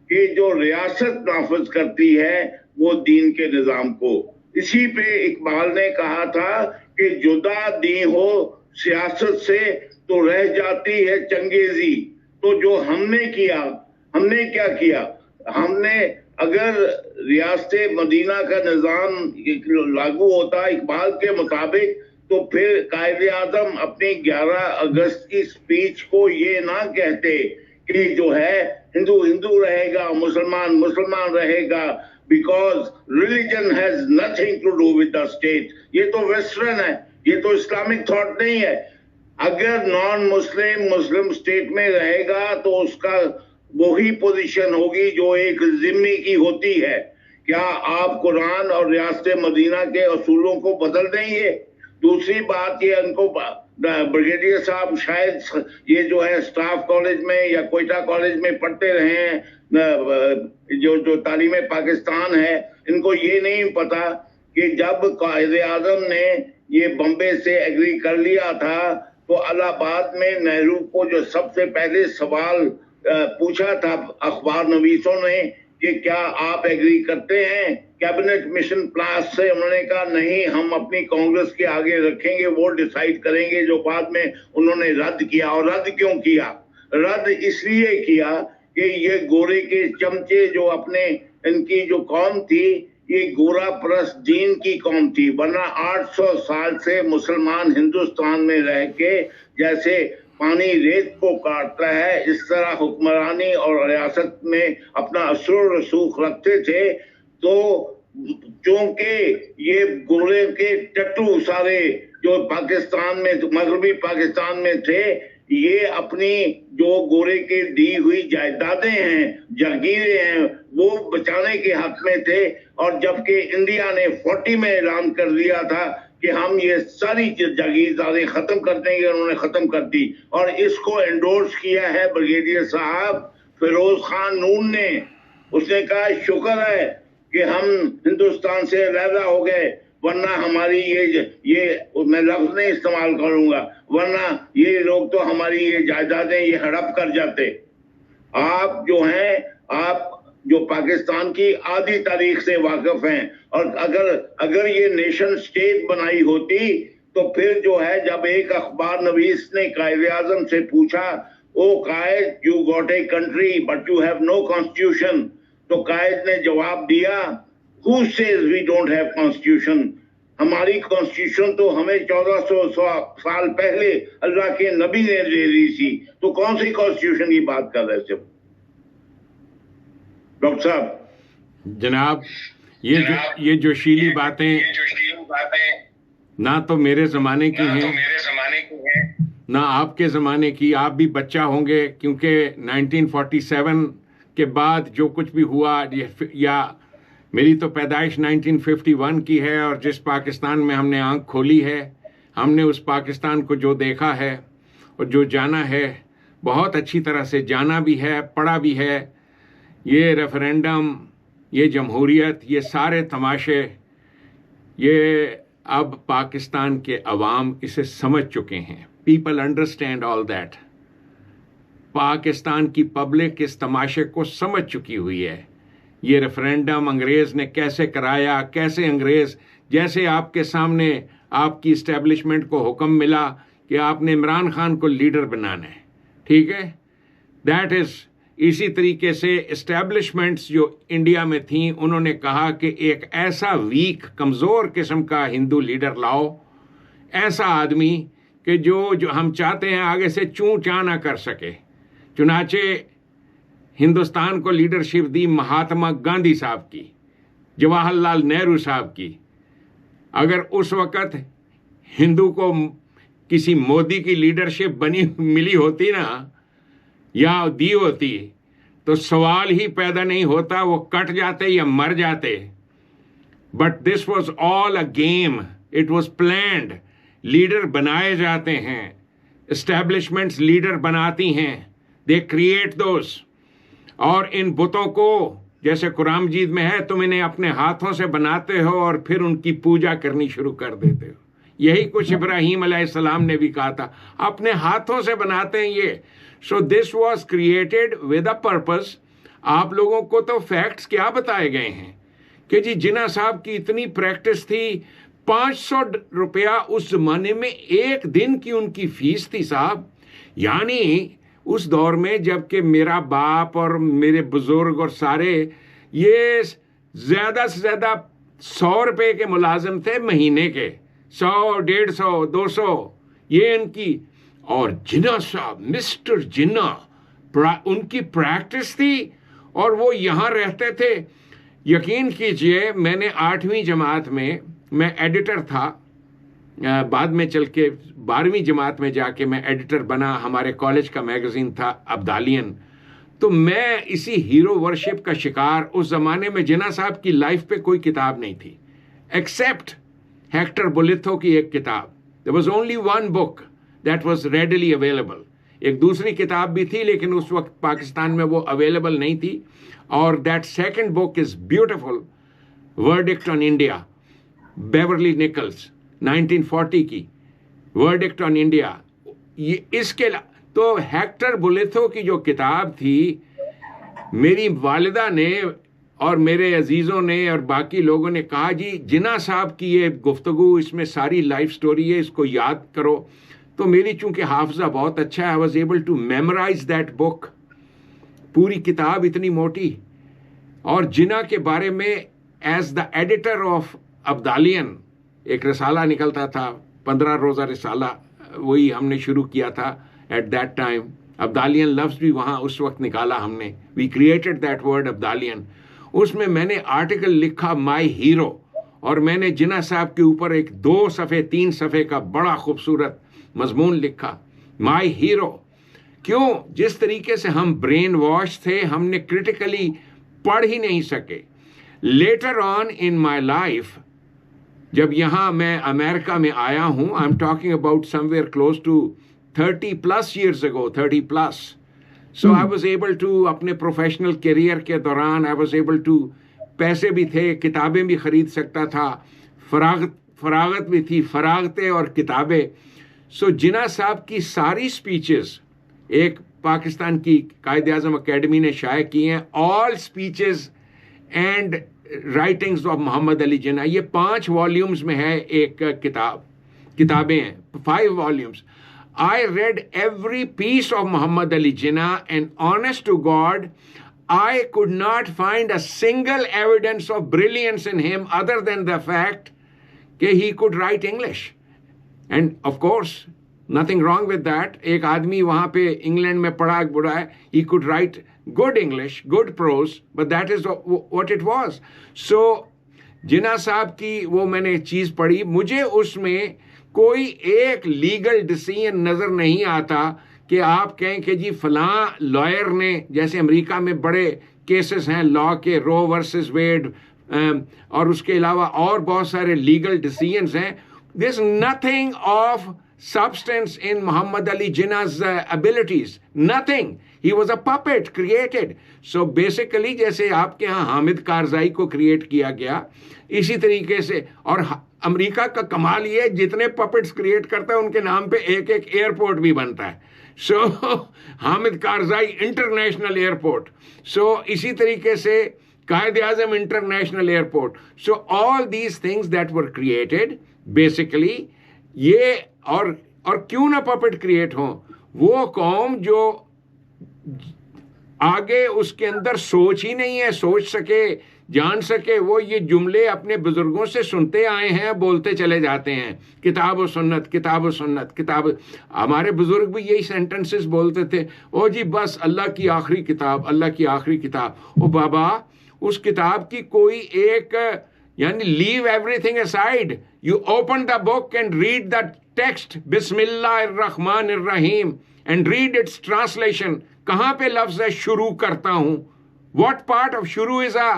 کہ جو ریاست نافذ کرتی ہے وہ دین کے نظام کو، اسی پہ اقبال نے کہا تھا کہ جدا دین ہو سیاست سے تو رہ جاتی ہے چنگیزی. تو جو ہم نے کیا، ہم نے کیا کیا؟ ہم نے اگر ریاست مدینہ کا نظام لاگو ہوتا اقبال کے مطابق تو پھر قائد اعظم اپنی 11 اگست کی سپیچ کو یہ نہ کہتے کہ جو ہے ہندو ہندو رہے گا، مسلمان مسلمان رہے گا، because religion has nothing to do with the state. یہ تو ویسٹرن ہے، یہ تو اسلامک تھاٹ نہیں ہے. اگر نان مسلم مسلم اسٹیٹ میں رہے گا تو اس کا وہی پوزیشن ہوگی جو ایک ذمہ کی ہوتی ہے. کیا آپ قرآن اور ریاست مدینہ کے اصولوں کو بدل دیں گے؟ دوسری بات یہ ان کو بریگیڈیئر صاحب شاید یہ جو ہے اسٹاف کالج میں یا کوئٹہ کالج میں پڑھتے رہے ہیں، جو تعلیم پاکستان ہے، ان کو یہ نہیں پتا کہ جب قائد اعظم نے یہ بمبے سے ایگری کر لیا تھا تو الہ آباد میں نہرو کو جو سب سے پہلے سوال پوچھا تھا اخبار نویسوں نے کہ کیا آپ ایگری کرتے ہیں کیبنٹ مشن پلاس سے؟ انہوں نے کہا نہیں، ہم اپنی کانگریس کے آگے رکھیں گے، وہ ڈیسائیڈ کریں گے، جو بعد میں انہوں نے رد کیا. اور رد کیوں کیا؟ رد اس لیے کیا کہ یہ گورے کے چمچے جو اپنے ان کی جو قوم تھی یہ گورا پرست دین کی قوم تھی، ورنہ 800 سال سے مسلمان ہندوستان میں رہ کے جیسے پانی ریت کو کاٹتا ہے اس طرح حکمرانی اور ریاست میں اپنا اثر و رسوخ رکھتے تھے. تو چونکہ یہ گورے کے ٹٹو سارے جو پاکستان میں مغربی پاکستان میں تھے، یہ اپنی جو گورے کے دی ہوئی جائیدادیں ہیں، جاگیریں ہیں، وہ بچانے کے حق میں تھے. اور جبکہ انڈیا نے 40 میں اعلان کر دیا تھا کہ ہم یہ ساری جاگیرداریں ختم کر دیں گے، انہوں نے ختم کر دی. اور اس کو انڈورس کیا ہے بریگیڈیئر صاحب فیروز خان نون نے. اس نے کہا شکر ہے کہ ہم ہندوستان سے علیحدہ ہو گئے، ورنہ ہماری یہ میں لفظ نہیں استعمال کروں گا، ورنہ یہ لوگ تو ہماری یہ جائیدادیں یہ ہڑپ کر جاتے. آپ جو ہیں، آپ جو پاکستان کی آدھی تاریخ سے واقف ہیں، اور اگر یہ نیشن سٹیٹ بنائی ہوتی تو پھر جو ہے جب ایک اخبار نویس نے قائد اعظم سے پوچھا، او قائد you got a country but you have no constitution, تو قائد نے جواب دیا who says we don't have constitution؟ ہماری کانسٹیٹیوشن تو ہمیں 1400 سال پہلے اللہ کے نبی نے دے دی تھی، تو کون سی کانسٹیٹیوشن کی بات کر رہے تھے ڈاکٹر صاحب؟
جناب یہ جوشیلی باتیں نہ تو میرے زمانے کی ہیں نہ آپ کے زمانے کی. آپ بھی بچہ ہوں گے کیونکہ 1947 کے بعد جو کچھ بھی ہوا، یا میری تو پیدائش 1951 کی ہے، اور جس پاکستان میں ہم نے آنکھ کھولی ہے، ہم نے اس پاکستان کو جو دیکھا ہے اور جو جانا ہے بہت اچھی طرح سے جانا بھی ہے، پڑھا بھی ہے. یہ ریفرینڈم، یہ جمہوریت، یہ سارے تماشے، یہ اب پاکستان کے عوام اسے سمجھ چکے ہیں. People understand all that. Pakistan کی پبلک اس تماشے کو سمجھ چکی ہوئی ہے. یہ ریفرینڈم انگریز نے کیسے کرایا، کیسے انگریز، جیسے آپ کے سامنے آپ کی اسٹیبلشمنٹ کو حکم ملا کہ آپ نے عمران خان کو لیڈر بنانا ہے، ٹھیک ہے، دیٹ از. اسی طریقے سے اسٹیبلشمنٹس جو انڈیا میں تھیں، انہوں نے کہا کہ ایک ایسا ویک، کمزور قسم کا ہندو لیڈر لاؤ، ایسا آدمی کہ جو ہم چاہتے ہیں آگے سے چوں چاں نہ کر سکے. چنانچہ ہندوستان کو لیڈرشپ دی مہاتما گاندھی صاحب کی، جواہر لال نہرو صاحب کی. اگر اس وقت ہندو کو کسی مودی کی لیڈرشپ ملی ہوتی نا یا دی ہوتی تو سوال ہی پیدا نہیں ہوتا, وہ کٹ جاتے یا مر جاتے. But this was all a game, it was planned. Leader بنائے جاتے ہیں, اسٹیبلشمنٹس لیڈر بناتی ہیں, دے کریٹ دوز. اور ان بتوں کو جیسے قرآن مجید میں ہے, تم انہیں اپنے ہاتھوں سے بناتے ہو اور پھر ان کی پوجا کرنی شروع کر دیتے ہو. یہی کچھ ابراہیم علیہ السلام نے بھی کہا تھا, اپنے ہاتھوں سے بناتے ہیں یہ. So this was created with a purpose. آپ لوگوں کو تو فیکٹس کیا بتائے گئے ہیں کہ جی جناح صاحب کی اتنی پریکٹس تھی, 500 روپیہ اس زمانے میں ایک دن کی ان کی فیس تھی صاحب. یعنی اس دور میں جب کہ میرا باپ اور میرے بزرگ اور سارے یہ زیادہ سے زیادہ 100 روپے کے ملازم تھے مہینے کے, 100, 150, 200 یہ ان کی. اور جناح صاحب, مسٹر جناح, ان کی پریکٹس تھی اور وہ یہاں رہتے تھے. یقین کیجئے میں نے 8ویں جماعت میں ایڈیٹر تھا, بعد میں چل کے 12ویں جماعت میں جا کے میں ایڈیٹر بنا. ہمارے کالج کا میگزین تھا ابدالیان. تو میں اسی ہیرو ورشپ کا شکار. اس زمانے میں جناح صاحب کی لائف پہ کوئی کتاب نہیں تھی ایکسیپٹ ہیکٹر بولیتھو کی ایک کتاب. there was only one book that was readily available. ایک دوسری کتاب بھی تھی لیکن اس وقت پاکستان میں وہ اویلیبل نہیں تھی. اور that second book is beautiful, Verdict on India, Beverley Nichols 1940 کی ورڈکٹ آن انڈیا. یہ اس کے تو ہیکٹر بولیتھو کی جو کتاب تھی, میری والدہ نے اور میرے عزیزوں نے اور باقی لوگوں نے کہا جی جناح صاحب کی یہ گفتگو, اس میں ساری لائف سٹوری ہے, اس کو یاد کرو. تو میری چونکہ حافظہ بہت اچھا ہے, I was able to memorize that book. پوری کتاب اتنی موٹی. اور جناح کے بارے میں ایز دا ایڈیٹر آف ابدالیان ایک رسالہ نکلتا تھا, 15 روزہ رسالہ, وہی ہم نے شروع کیا تھا ایٹ دیٹ ٹائم. ابدالیان لفظ بھی وہاں اس وقت نکالا ہم نے, وی کریٹڈ دیٹ ورڈ ابدالیان. اس میں میں نے آرٹیکل لکھا مائی ہیرو, اور میں نے جناح صاحب کے اوپر ایک 2 صفحے 3 صفحے کا بڑا خوبصورت مضمون لکھا, مائی ہیرو. کیوں؟ جس طریقے سے ہم برین واش تھے, ہم نے کرٹیکلی پڑھ ہی نہیں سکے. Later on in my life, جب یہاں میں امریکہ میں آیا ہوں, I am talking about somewhere close to 30+ years ago, 30+. So I was able to اپنے پروفیشنل کیریئر کے دوران I was able to, پیسے بھی تھے, کتابیں بھی خرید سکتا تھا, فراغت بھی تھی, فراغتیں اور کتابیں. سو جناح صاحب کی ساری سپیچز ایک پاکستان کی قائد اعظم اکیڈمی نے شائع کی ہیں, آل سپیچز اینڈ رائٹنگز آف محمد علی جناح. یہ 5 والیومز میں ہے ایک کتابیں ہیں, 5 volumes. I read every piece of Muhammad Ali Jinnah, and honest to God, I could not find a single evidence of brilliance in him other than the fact that he could write English. And of course, nothing wrong with that. ایک آدمی وہاں پہ England میں پڑھا بڑھا ہے, he could write good English, good prose, but that is what it was. So, جناح صاحب کی وہ میں نے چیز پڑھی, مجھے اس میں کوئی ایک لیگل ڈیسیژن نظر نہیں آتا کہ آپ کہیں کہ جی فلاں لائر نے, جیسے امریکہ میں بڑے کیسز ہیں لا کے, رو ورسز ویڈ, اور اس کے علاوہ اور بہت سارے لیگل ڈیسیژنز ہیں. There is nothing of substance in Muhammad Ali Jinnah's abilities. Nothing. He was a puppet created. So basically جیسے آپ کے ہاں حامد کارزائی کو کریٹ کیا گیا, اسی طریقے سے. اور امریکہ کا کمال یہ جتنے پپٹس کریٹ کرتا ہے ان کے نام پہ ایک ایئرپورٹ بھی بنتا ہے. So Hamid Karzai international airport. So اسی طریقے سے Quaid Azam international airport. So all these things that were created basically. یہ اور کیوں نہ پپٹ کریٹ ہوں, وہ قوم جو آگے اس کے اندر سوچ ہی نہیں ہے, سوچ سکے, جان سکے, وہ یہ جملے اپنے بزرگوں سے سنتے آئے ہیں, بولتے چلے جاتے ہیں, کتاب و سنت, کتاب و سنت, کتاب. ہمارے بزرگ بھی یہی سینٹنسز بولتے تھے, او جی بس اللہ کی آخری کتاب, اللہ کی آخری کتاب. او بابا, اس کتاب کی کوئی ایک, یعنی leave everything aside, you open the book and read the text, بسم اللہ الرحمن الرحیم, and read its translation. کہاں پہ لفظ ہے شروع کرتا ہوں؟ What part of shuru is a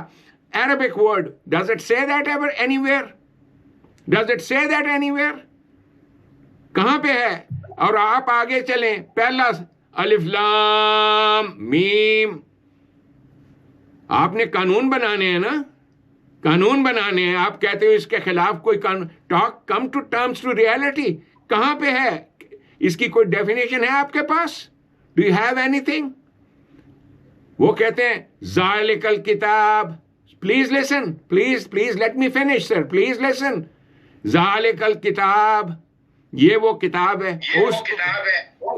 Arabic word? Does it say that ever anywhere? Does it say that anywhere? کہاں پہ ہے؟ اور آپ آگے چلیں، پہلا الف لام میم. آپ نے قانون بنانے ہیں نا، قانون بنانے ہیں. آپ کہتے ہو اس کے خلاف کوئی قانون. Talk come to terms to reality. کہاں پہ ہے؟ اس کی کوئی ڈیفینیشن ہے آپ کے پاس؟ Do you have anything? وہ کہتے ہیں ذالک الکتاب. Please listen, please let me finish sir, please listen. ذالک الکتاب، یہ وہ کتاب ہے.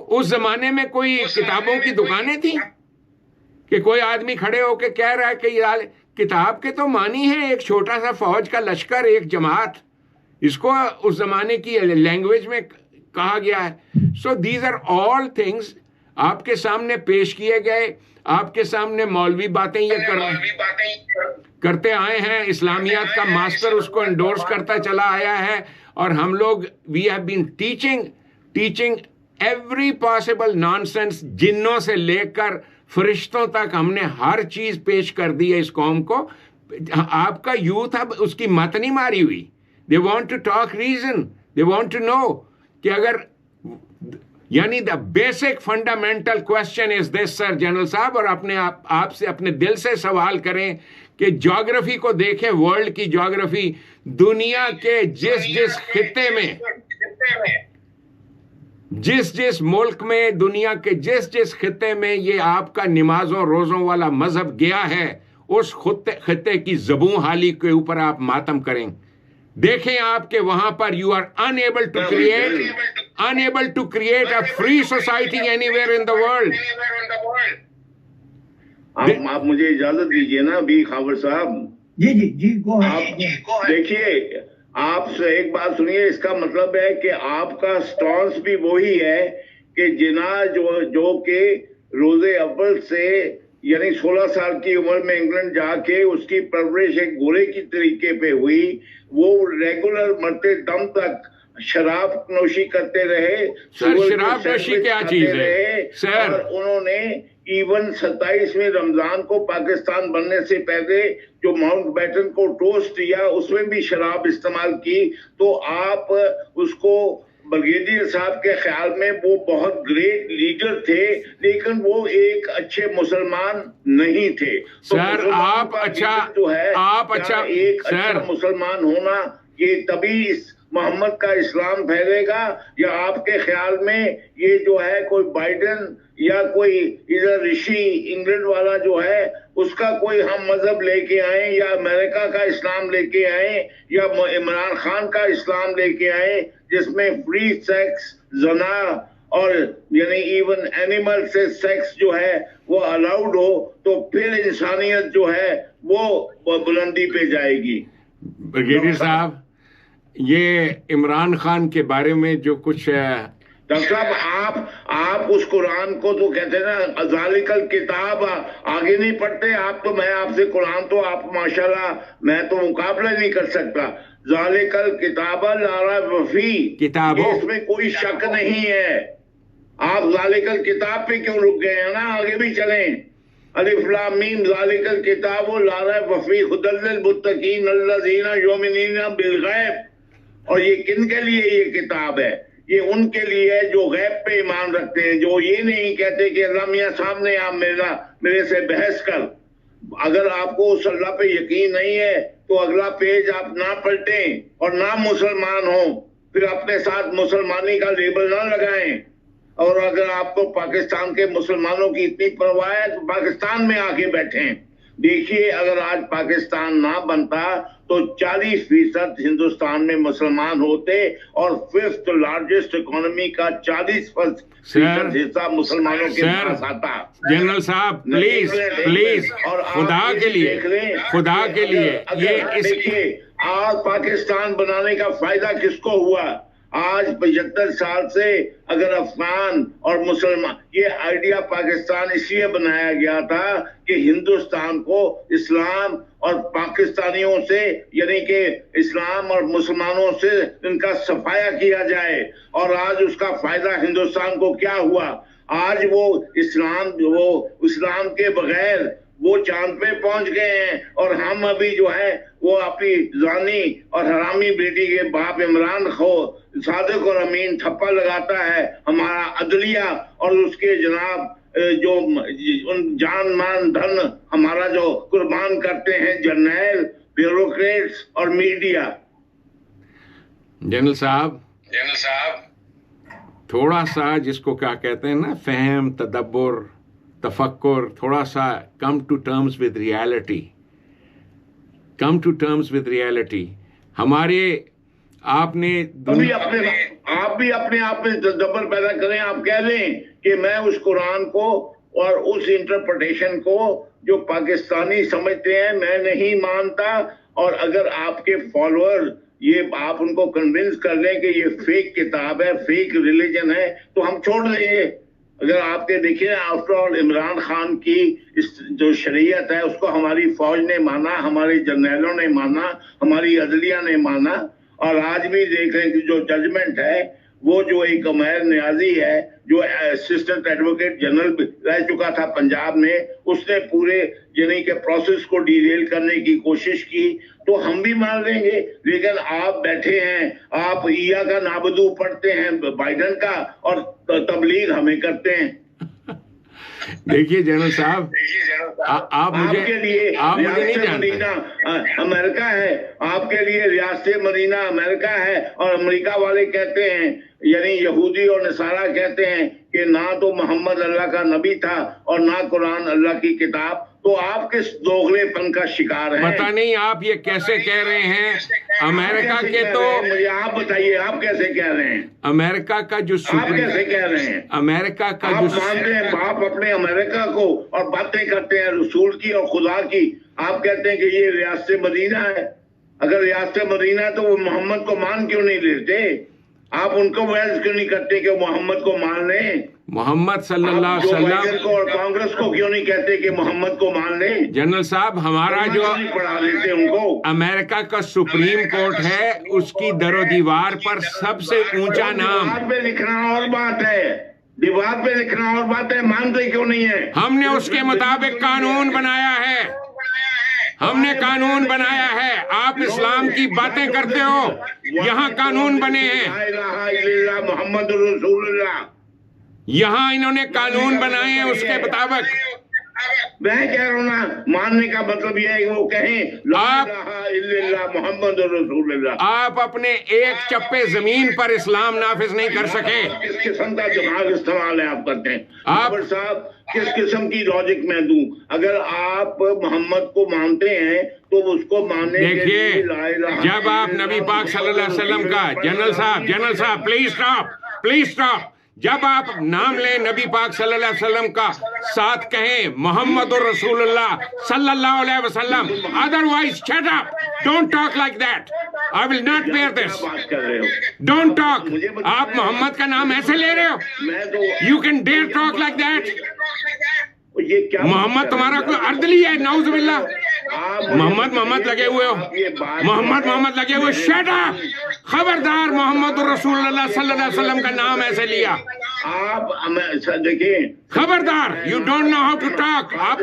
اس زمانے میں کوئی کتابوں کی دکانیں تھیں کہ کوئی آدمی کھڑے ہو کے کہہ رہا ہے کہ یہ کتاب کے تو معنی ہے ایک چھوٹا سا فوج کا لشکر، ایک جماعت. اس کو اس زمانے کی لینگویج میں کہا گیا ہے. So these are all things آپ کے سامنے پیش کیے گئے. آپ کے سامنے مولوی باتیں یہ کرتے آئے ہیں. اسلامیات کا ماسٹر اس کو انڈورس کرتا چلا آیا ہے. اور ہم لوگ we have been teaching every possible nonsense. جنوں سے لے کر فرشتوں تک ہم نے ہر چیز پیش کر دی ہے اس قوم کو. آپ کا یوتھ اب اس کی مت نہیں ماری ہوئی. They want to talk reason, they want to know کہ اگر یعنی the basic fundamental question is this sir general صاحب. اور اپنے آپ سے اپنے دل سے سوال کریں کہ جغرافی کو دیکھیں، ورلڈ کی جغرافی، دنیا کے جس خطے میں، جس ملک میں، دنیا کے جس خطے میں یہ آپ کا نمازوں روزوں والا مذہب گیا ہے، اس خطے کی زبوں حالی کے اوپر آپ ماتم کریں. دیکھیں آپ کہ وہاں پر you are unable to create a free society anywhere in the world.
آپ مجھے اجازت دیجئے نا ابھی خاور صاحب.
جی گو.
دیکھیے آپ سے ایک بات سنیے. اس کا مطلب ہے کہ آپ کا سٹانس بھی وہی ہے کہ جناح جو کہ روز اول سے یعنی 16 سال کی عمر میں انگلینڈ جا کے اس کی پرورش ایک گورے کی طریقے پہ ہوئی، وہ ریگولر مرتے دم تک شراب نوشی کرتے رہے.
شراب نوشی کیا چیز ہے سر؟
اور انہوں نے ایون 27ویں رمضان کو پاکستان بننے سے پہلے جو ماؤنٹ بیٹن کو ٹوسٹ دیا اس میں بھی شراب استعمال کی. تو آپ اس کو بریگیڈیئر صاحب کے خیال میں وہ بہت گریٹ لیڈر تھے، لیکن وہ ایک اچھے مسلمان نہیں تھے.
سر آپ اچھا
ایک اچھا مسلمان ہونا یہ تبھی محمد کا اسلام پھیلے گا، یا آپ کے خیال میں یہ جو ہے کوئی بائیڈن یا کوئی ادھر رشی انگلینڈ والا جو ہے اس کا کوئی ہم مذہب لے کے آئیں، یا امریکہ کا اسلام لے کے آئیں، یا عمران خان کا اسلام لے کے آئیں جس میں فری سیکس، زنا اور یعنی ایون اینیمل سے سیکس جو ہے وہ الاؤڈ ہو، تو پھر انسانیت جو ہے وہ بلندی پہ جائے گی.
بریگیڈیئر صاحب یہ عمران خان کے بارے میں جو کچھ
ڈاکٹر صاحب آپ اس قرآن کو تو کہتے ہیں نا ذالک الکتاب، آگے نہیں پڑھتے آپ تو. میں آپ سے قرآن تو آپ ماشاءاللہ میں تو مقابلہ نہیں کر سکتا. ذالک الکتاب لا ریب فیہ،
کتابوں
اس میں کوئی شک نہیں ہے. آپ ذالک الکتاب پہ کیوں رک گئے ہیں نا؟ آگے بھی چلیں. الف لام میم ذالک الکتاب لا ریب فیہ ھدی للمتقین الذین یؤمنون بالغیب. اور یہ کن کے لیے یہ کتاب ہے؟ یہ ان کے لیے ہے جو غیب پہ ایمان رکھتے ہیں، جو یہ نہیں کہتے کہ اللہ میاں سامنے آپ میرے سے بحث کر. اگر آپ کو اس اللہ پہ یقین نہیں ہے تو اگلا پیج آپ نہ پلٹیں اور نہ مسلمان ہوں، پھر اپنے ساتھ مسلمانی کا لیبل نہ لگائیں. اور اگر آپ کو پاکستان کے مسلمانوں کی اتنی پرواہ ہے تو پاکستان میں آ کے بیٹھیں. دیکھیے اگر آج پاکستان نہ بنتا تو 40% ہندوستان میں مسلمان ہوتے اور 5th لارجسٹ اکانومی کا 40% حصہ مسلمانوں کے پاس آتا.
جنرل صاحب پلیز خدا کے لیے یہ
دیکھیے آج پاکستان بنانے کا فائدہ کس کو ہوا؟ آج 75 سال سے اگر افغان اور مسلمان، یہ آئیڈیا پاکستان اس لیے بنایا گیا تھا کہ ہندوستان کو اسلام اور پاکستانیوں سے یعنی کہ اسلام اور مسلمانوں سے ان کا صفایا کیا جائے. اور آج اس کا فائدہ ہندوستان کو کیا ہوا؟ آج وہ اسلام کے بغیر وہ چاند پہ پہنچ گئے ہیں، اور ہم ابھی جو ہے وہ اپنی زانی اور حرامی بیٹی کے باپ عمران خان صادق اور امین تھپا لگاتا ہے، ہمارا عدلیہ اور اس کے جناب جو ان جان مان دھن ہمارا جو قربان کرتے ہیں جرنیل، بیوروکریٹس اور میڈیا۔
جنرل صاحب تھوڑا سا جس کو کیا کہتے ہیں نا، فہم، تدبر، تفکر، تھوڑا سا come to terms with reality. ہمارے آپ نے
آپ بھی اپنے آپ میں تدبر پیدا کریں، آپ کہہ دیں کہ میں اس قرآن کو اور اس انٹرپریٹیشن کو جو پاکستانی سمجھتے ہیں میں نہیں مانتا، اور اگر آپ کے فالوور یہ آپ ان کو کنونس کر لیں کہ یہ فیک کتاب ہے، فیک ریلیجن ہے، تو ہم چھوڑ دیں گے۔ اگر آپ کے دیکھیں آفٹر آل عمران خان کی جو شریعت ہے اس کو ہماری فوج نے مانا، ہمارے جرنیلوں نے مانا، ہماری عدلیہ نے مانا، اور آج بھی دیکھ رہے ہیں کہ جو ججمنٹ ہے وہ جو ایک امیر نیازی ہے جو اسسٹنٹ ایڈوکیٹ جنرل رہ چکا تھا پنجاب میں، اس نے پورے یعنی کہ پروسیس کو ڈیریل کرنے کی کوشش کی، تو ہم بھی مان لیں گے۔ لیکن آپ بیٹھے ہیں، آپ عیا کا نابدو پڑھتے ہیں بائیڈن کا، اور تبلیغ ہمیں کرتے ہیں۔
دیکھیے جنرل صاحب، آپ
کے لیے ریاست مدینہ امریکہ ہے، آپ کے لیے ریاست مدینہ امریکہ ہے، اور امریکہ والے کہتے ہیں یعنی یہودی اور نصارہ کہتے ہیں کہ نہ تو محمد اللہ کا نبی تھا اور نہ قرآن اللہ کی کتاب، تو آپ کس دوغلے پن کا شکار ہیں؟
پتہ نہیں آپ یہ کیسے کہہ رہے ہیں۔ امریکہ کے تو
مجھے آپ بتائیے آپ کیسے کہہ رہے ہیں؟
امریکہ کا جو
آپ کیسے کہہ رہے ہیں؟
امریکہ کا
آپ
جو
مانتے ہیں آپ اپنے امریکہ کو اور باتیں کرتے ہیں رسول کی اور خدا کی، آپ کہتے ہیں کہ یہ ریاست مدینہ ہے۔ اگر ریاست مدینہ ہے تو وہ محمد کو مان کیوں نہیں لیتے؟ آپ ان کو ویز کیوں نہیں کرتے کہ محمد کو مان لیں؟
محمد صلی اللہ علیہ وسلم
کو اور کانگریس کو کیوں نہیں کہتے کہ محمد کو مان لیں؟
جنرل صاحب، ہمارا جو
پڑھا دیتے ان کو۔
امریکہ کا سپریم کورٹ ہے، اس کی در و دیوار پر سب سے اونچا نام،
دیوار پہ لکھنا اور بات ہے، دیوار پہ لکھنا اور بات ہے، مانتے کیوں نہیں ہے؟
ہم نے اس کے مطابق قانون بنایا ہے، ہم نے قانون بنایا ہے۔ آپ اسلام کی باتیں کرتے ہو، یہاں قانون بنے ہیں،
لا الہ الا اللہ محمد رسول اللہ،
یہاں انہوں نے قانون بنائے ہیں اس کے مطابق۔
میں کہہ رہا ہوں نا، ماننے کا مطلب یہ ہے کہ وہ کہیں لا الہ الا اللہ محمد رسول اللہ۔
آپ اپنے ایک چپے زمین پر اسلام نافذ نہیں کر سکے۔
کس قسم کا دماغ استعمال ہے آپ کرتے ہیں
آپ
صاحب؟ کس قسم کی لاجک میں دوں؟ اگر آپ محمد کو مانتے ہیں تو اس کو ماننے کے
دیکھیے،
لیے لا الہ
جب آپ نبی پاک صلی اللہ علیہ وسلم کا جنرل صاحب پلیز سٹاپ، جب آپ نام لیں نبی پاک صلی اللہ علیہ وسلم کا، ساتھ کہیں محمد الرسول اللہ صلی اللہ علیہ وسلم، otherwise shut up, don't talk like that, I will not bear this.
بات کر رہے ہو؟
Don't talk. آپ محمد کا نام ایسے لے رہے ہو؟
میں تو
You can dare talk like that.
یہ کیا
محمد تمہارا کوئی اردلی ہے، نعوذ باللہ۔ محمد لگے ہوئے ہو، محمد لگے ہوئے، شٹ اپ، خبردار، محمد الرسول اللہ صلی اللہ علیہ وسلم کا نام ایسے لیا،
آپ دیکھیں،
خبردار، you don't know how to talk, آپ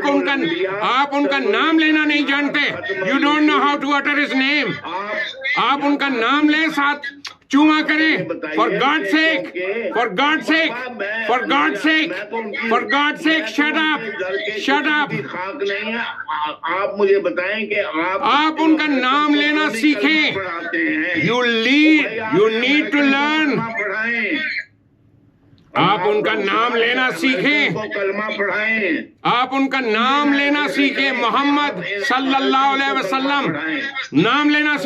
ان کا نام لینا نہیں جانتے، you don't know how to utter his name, آپ ان کا نام لیں، ساتھ چوما کریں، for God sake, shut up,
خاک نہیں ہے۔ آپ مجھے بتائیں کہ
آپ ان کا نام لینا سیکھیں،
پڑھاتے ہیں،
یو نیڈ ٹو لرن،
پڑھائیں،
آپ ان کا نام لینا سیکھیں،
کلمہ پڑھائیں،
آپ ان کا نام لینا سیکھیں، محمد صلی اللہ علیہ وسلم، نام لینا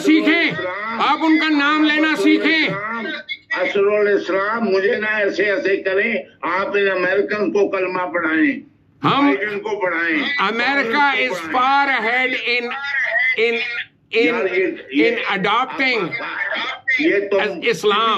سیکھیں، آپ ان کا نام لینا سیکھیں۔
اسر الاسلام، مجھے نہ ایسے کریں، آپ ان امریکن کو کلمہ پڑھائیں،
ہم
بائیڈن کو پڑھائیں۔
America is far ahead in adopting as Islam.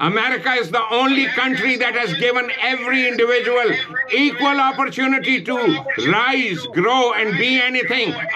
America is the only country that has given every individual equal opportunity to rise, grow and be anything.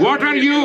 What are you?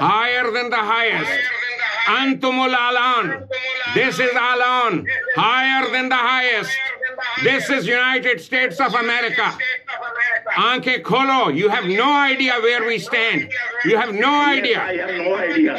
higher than the highest. Antumul alan. This is alan. Higher than the highest. This is United States of America. Aankhein kholo. You have no idea where we stand. You have no idea.
I have no idea.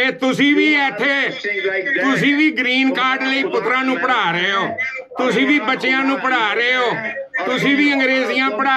ਇਹ ਤੁਸੀਂ ਵੀ ਇੱਥੇ ਤੁਸੀਂ ਵੀ green card ਲਈ ਪੁੱਤਰਾਂ ਨੂੰ ਪੜ੍ਹਾ ਰਹੇ ਹੋ, ਤੁਸੀਂ ਵੀ ਬੱਚਿਆਂ ਨੂੰ ਪੜ੍ਹਾ ਰਹੇ ਹੋ, ਤੁਸੀਂ ਵੀ ਅੰਗਰੇਜ਼ੀਆਂ ਪੜ੍ਹਾ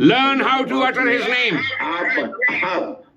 learn how to utter his name.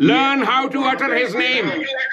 learn how to utter his name.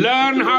learn how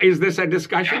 Is this a discussion?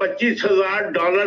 $25,000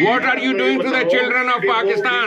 What are you doing to the children of Pakistan?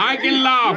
I can laugh.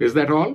Is that all?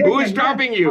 Who is stopping you?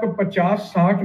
50-60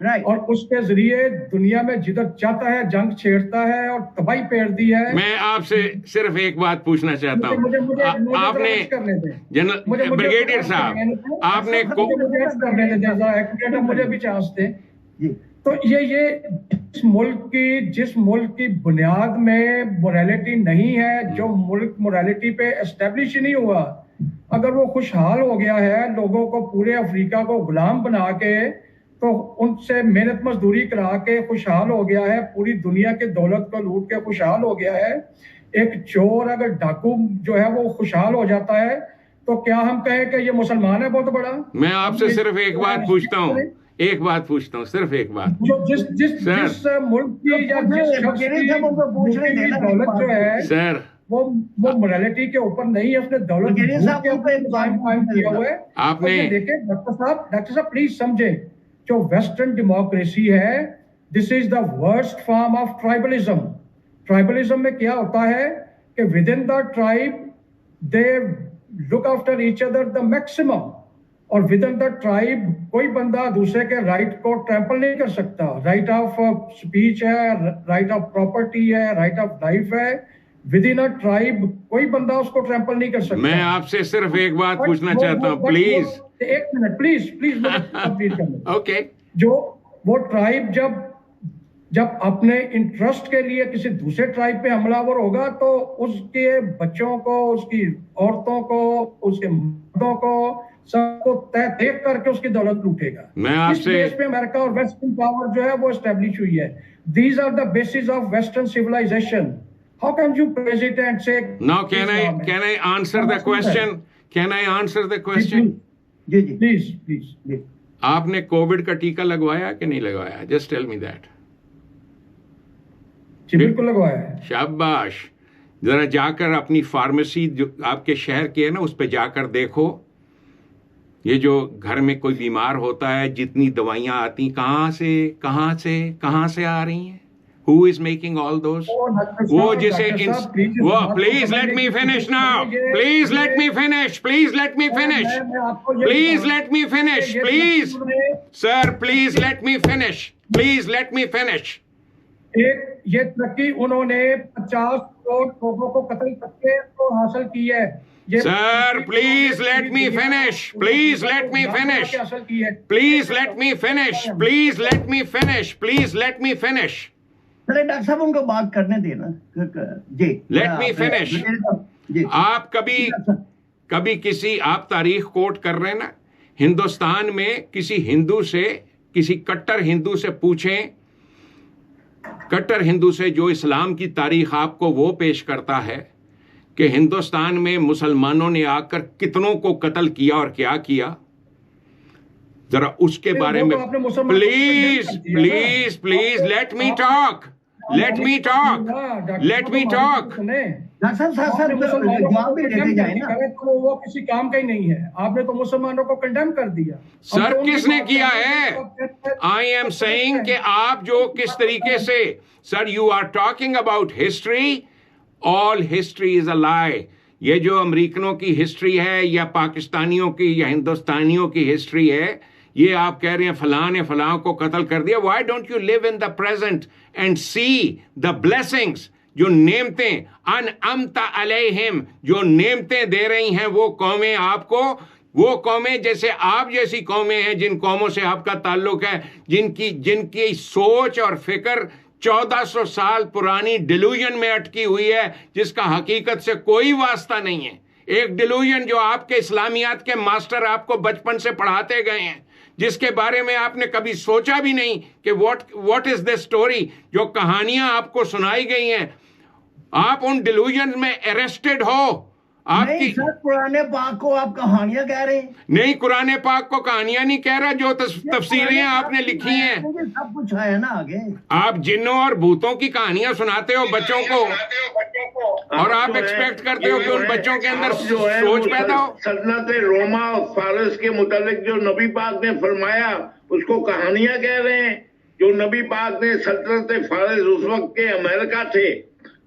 اور اس کے ذریعے دنیا میں جدھر چاہتا ہے جنگ چھیڑتا ہے اور تباہی پھیرتی ہے.
میں آپ سے صرف ایک بات پوچھنا چاہتا ہوں. آپ نے جنرل بریگیڈیئر صاحب آپ نے
مجھے بھی چانس دیں. تو یہ جس ملک کی بنیاد میں موریلٹی نہیں ہے, جو ملک موریلٹی پہ اسٹیبلش ہی نہیں ہوا, اگر وہ خوشحال ہو گیا ہے لوگوں کو پورے افریقہ کو غلام بنا کے, تو ان سے محنت مزدوری کرا کے خوشحال ہو گیا ہے, پوری دنیا کے دولت کو لوٹ کے خوشحال ہو گیا ہے. ایک چور اگر ڈاکو جو ہے وہ خوشحال ہو جاتا ہے تو کیا ہم کہیں کہ یہ مسلمان ہے بہت بڑا؟
میں آپ سے صرف ایک بات پوچھتا ہوں, صرف ایک بات.
جس ملک کی یا جس شخص کی دولت جو ہے
سر
وہ موریلٹی کے اوپر نہیں, اپنے دولت قائم کیا ہوا ہے.
آپ نے
دیکھیں ڈاکٹر صاحب پلیز سمجھیں, جو ویسٹرن ڈیموکریسی ہے, this is the worst form of tribalism. Tribalism میں کیا ہوتا ہے کہ within the tribe they look after each other the maximum, اور ود ان دا ٹرائب کوئی بندہ دوسرے کے رائٹ کو ٹریمپل نہیں کر سکتا. رائٹ آف اسپیچ ہے, رائٹ آف پراپرٹی ہے, رائٹ آف لائف ہے. ود ان اے ٹرائب کوئی بندہ اس کو ٹریمپل نہیں کر سکتا.
میں آپ سے صرف ایک بات پوچھنا چاہتا ہوں پلیز.
ایک منٹ پلیز کمپلیٹ کر لیں.
اوکے.
جو وہ ٹرائب جب اپنے انٹرسٹ کے لیے کسی دوسرے ٹرائب پہ حملہ آور ہوگا تو اس کے بچوں کو, اس کی عورتوں کو, اس کے مردوں کو سب کو دیکھ کر کے اس کی دولت لوٹے گا.
میں آپ سے
اس پہ امریکہ اور ویسٹرن پاور جو ہے وہ اسٹیبلش ہوئی ہے. These are the bases of western civilization. How can you praise it and say?
Now can I answer the question? Can I answer the question?
جی
Please.
آپ نے کووڈ کا ٹیکہ لگوایا کہ نہیں لگوایا؟ Just tell me that.
جی بالکل لگوایا ہے.
شاباش. ذرا جا کر اپنی فارمیسی جو آپ کے شہر کی ہے نا اس پہ جا کر دیکھو, یہ جو گھر میں کوئی بیمار ہوتا ہے جتنی دوائیاں آتی کہاں سے آ رہی ہیں. Who is making all those? وہ جسے وہ please let me finish now. Please let me finish. Please let me finish. Please let me finish. Please. Sir, please let me finish. Please let me finish.
یہ ترقی انہوں نے 50 کروڑ لوگوں کو قتل کر کے تو حاصل کی ہے.
Sir, please let me finish. Please let me finish. Please let me finish. Please let me finish. Please let me finish.
Doctor صاحب ان کو بات کرنے دینا. جی
لیٹ می فنش. آپ کبھی کسی آپ تاریخ کوٹ کر رہے ہیں نا, ہندوستان میں کسی ہندو سے, کسی کٹر ہندو سے پوچھیں, کٹر ہندو سے جو اسلام کی تاریخ آپ کو وہ پیش کرتا ہے کہ ہندوستان میں مسلمانوں نے آ کر کتنوں کو قتل کیا اور کیا کیا, ذرا اس کے بارے میں پلیز لیٹ می ٹاک.
وہ کسی کام کا ہی نہیں ہے. آپ نے تو مسلمانوں کو کنڈیم کر دیا.
سر کس نے کیا ہے؟ آئی ایم سیئنگ کہ آپ جو کس طریقے سے, sir you are talking about history, all history is a lie. یہ جو امریکنوں کی ہسٹری ہے یا پاکستانیوں کی یا ہندوستانیوں کی ہسٹری ہے, یہ آپ کہہ رہے ہیں فلاں نے فلاں کو قتل کر دیا. Why don't you live in the present and see the blessings, جو نعمتیں انعمت علیہم, جو نعمتیں دے رہی ہیں وہ قومیں آپ کو, وہ قومیں جیسے آپ جیسی قومیں ہیں جن قوموں سے آپ کا تعلق ہے, جن کی سوچ اور فکر 1400 سال پرانی ڈیلوژن میں اٹکی ہوئی ہے جس کا حقیقت سے کوئی واسطہ نہیں ہے. ایک ڈیلوژن جو آپ کے اسلامیات کے ماسٹر آپ کو بچپن سے پڑھاتے گئے ہیں, جس کے بارے میں آپ نے کبھی سوچا بھی نہیں کہ واٹ از دا اسٹوری. جو کہانیاں آپ کو سنائی گئی ہیں, آپ ان ڈیلوژن میں اریسٹڈ ہو. آپ کی
قرآن پاک کو آپ کہانیاں کہہ رہے ہیں؟
نہیں, قرآن پاک کو کہانیاں نہیں کہہ رہا, جو تفسیریں آپ نے لکھی ہیں.
سب کچھ ہے نا آگے.
آپ جنوں اور بھوتوں کی کہانیاں سناتے ہو بچوں کو, اور آپ ایکسپیکٹ کرتے ہو کہ ان بچوں کے اندر سوچ پیدا ہو.
سلطنت روما اور فارس کے متعلق جو نبی پاک نے فرمایا اس کو کہانیاں کہہ رہے ہیں. جو نبی پاک نے سلطنت فارس اس وقت کے امریکہ تھے,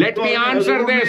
Let me answer this.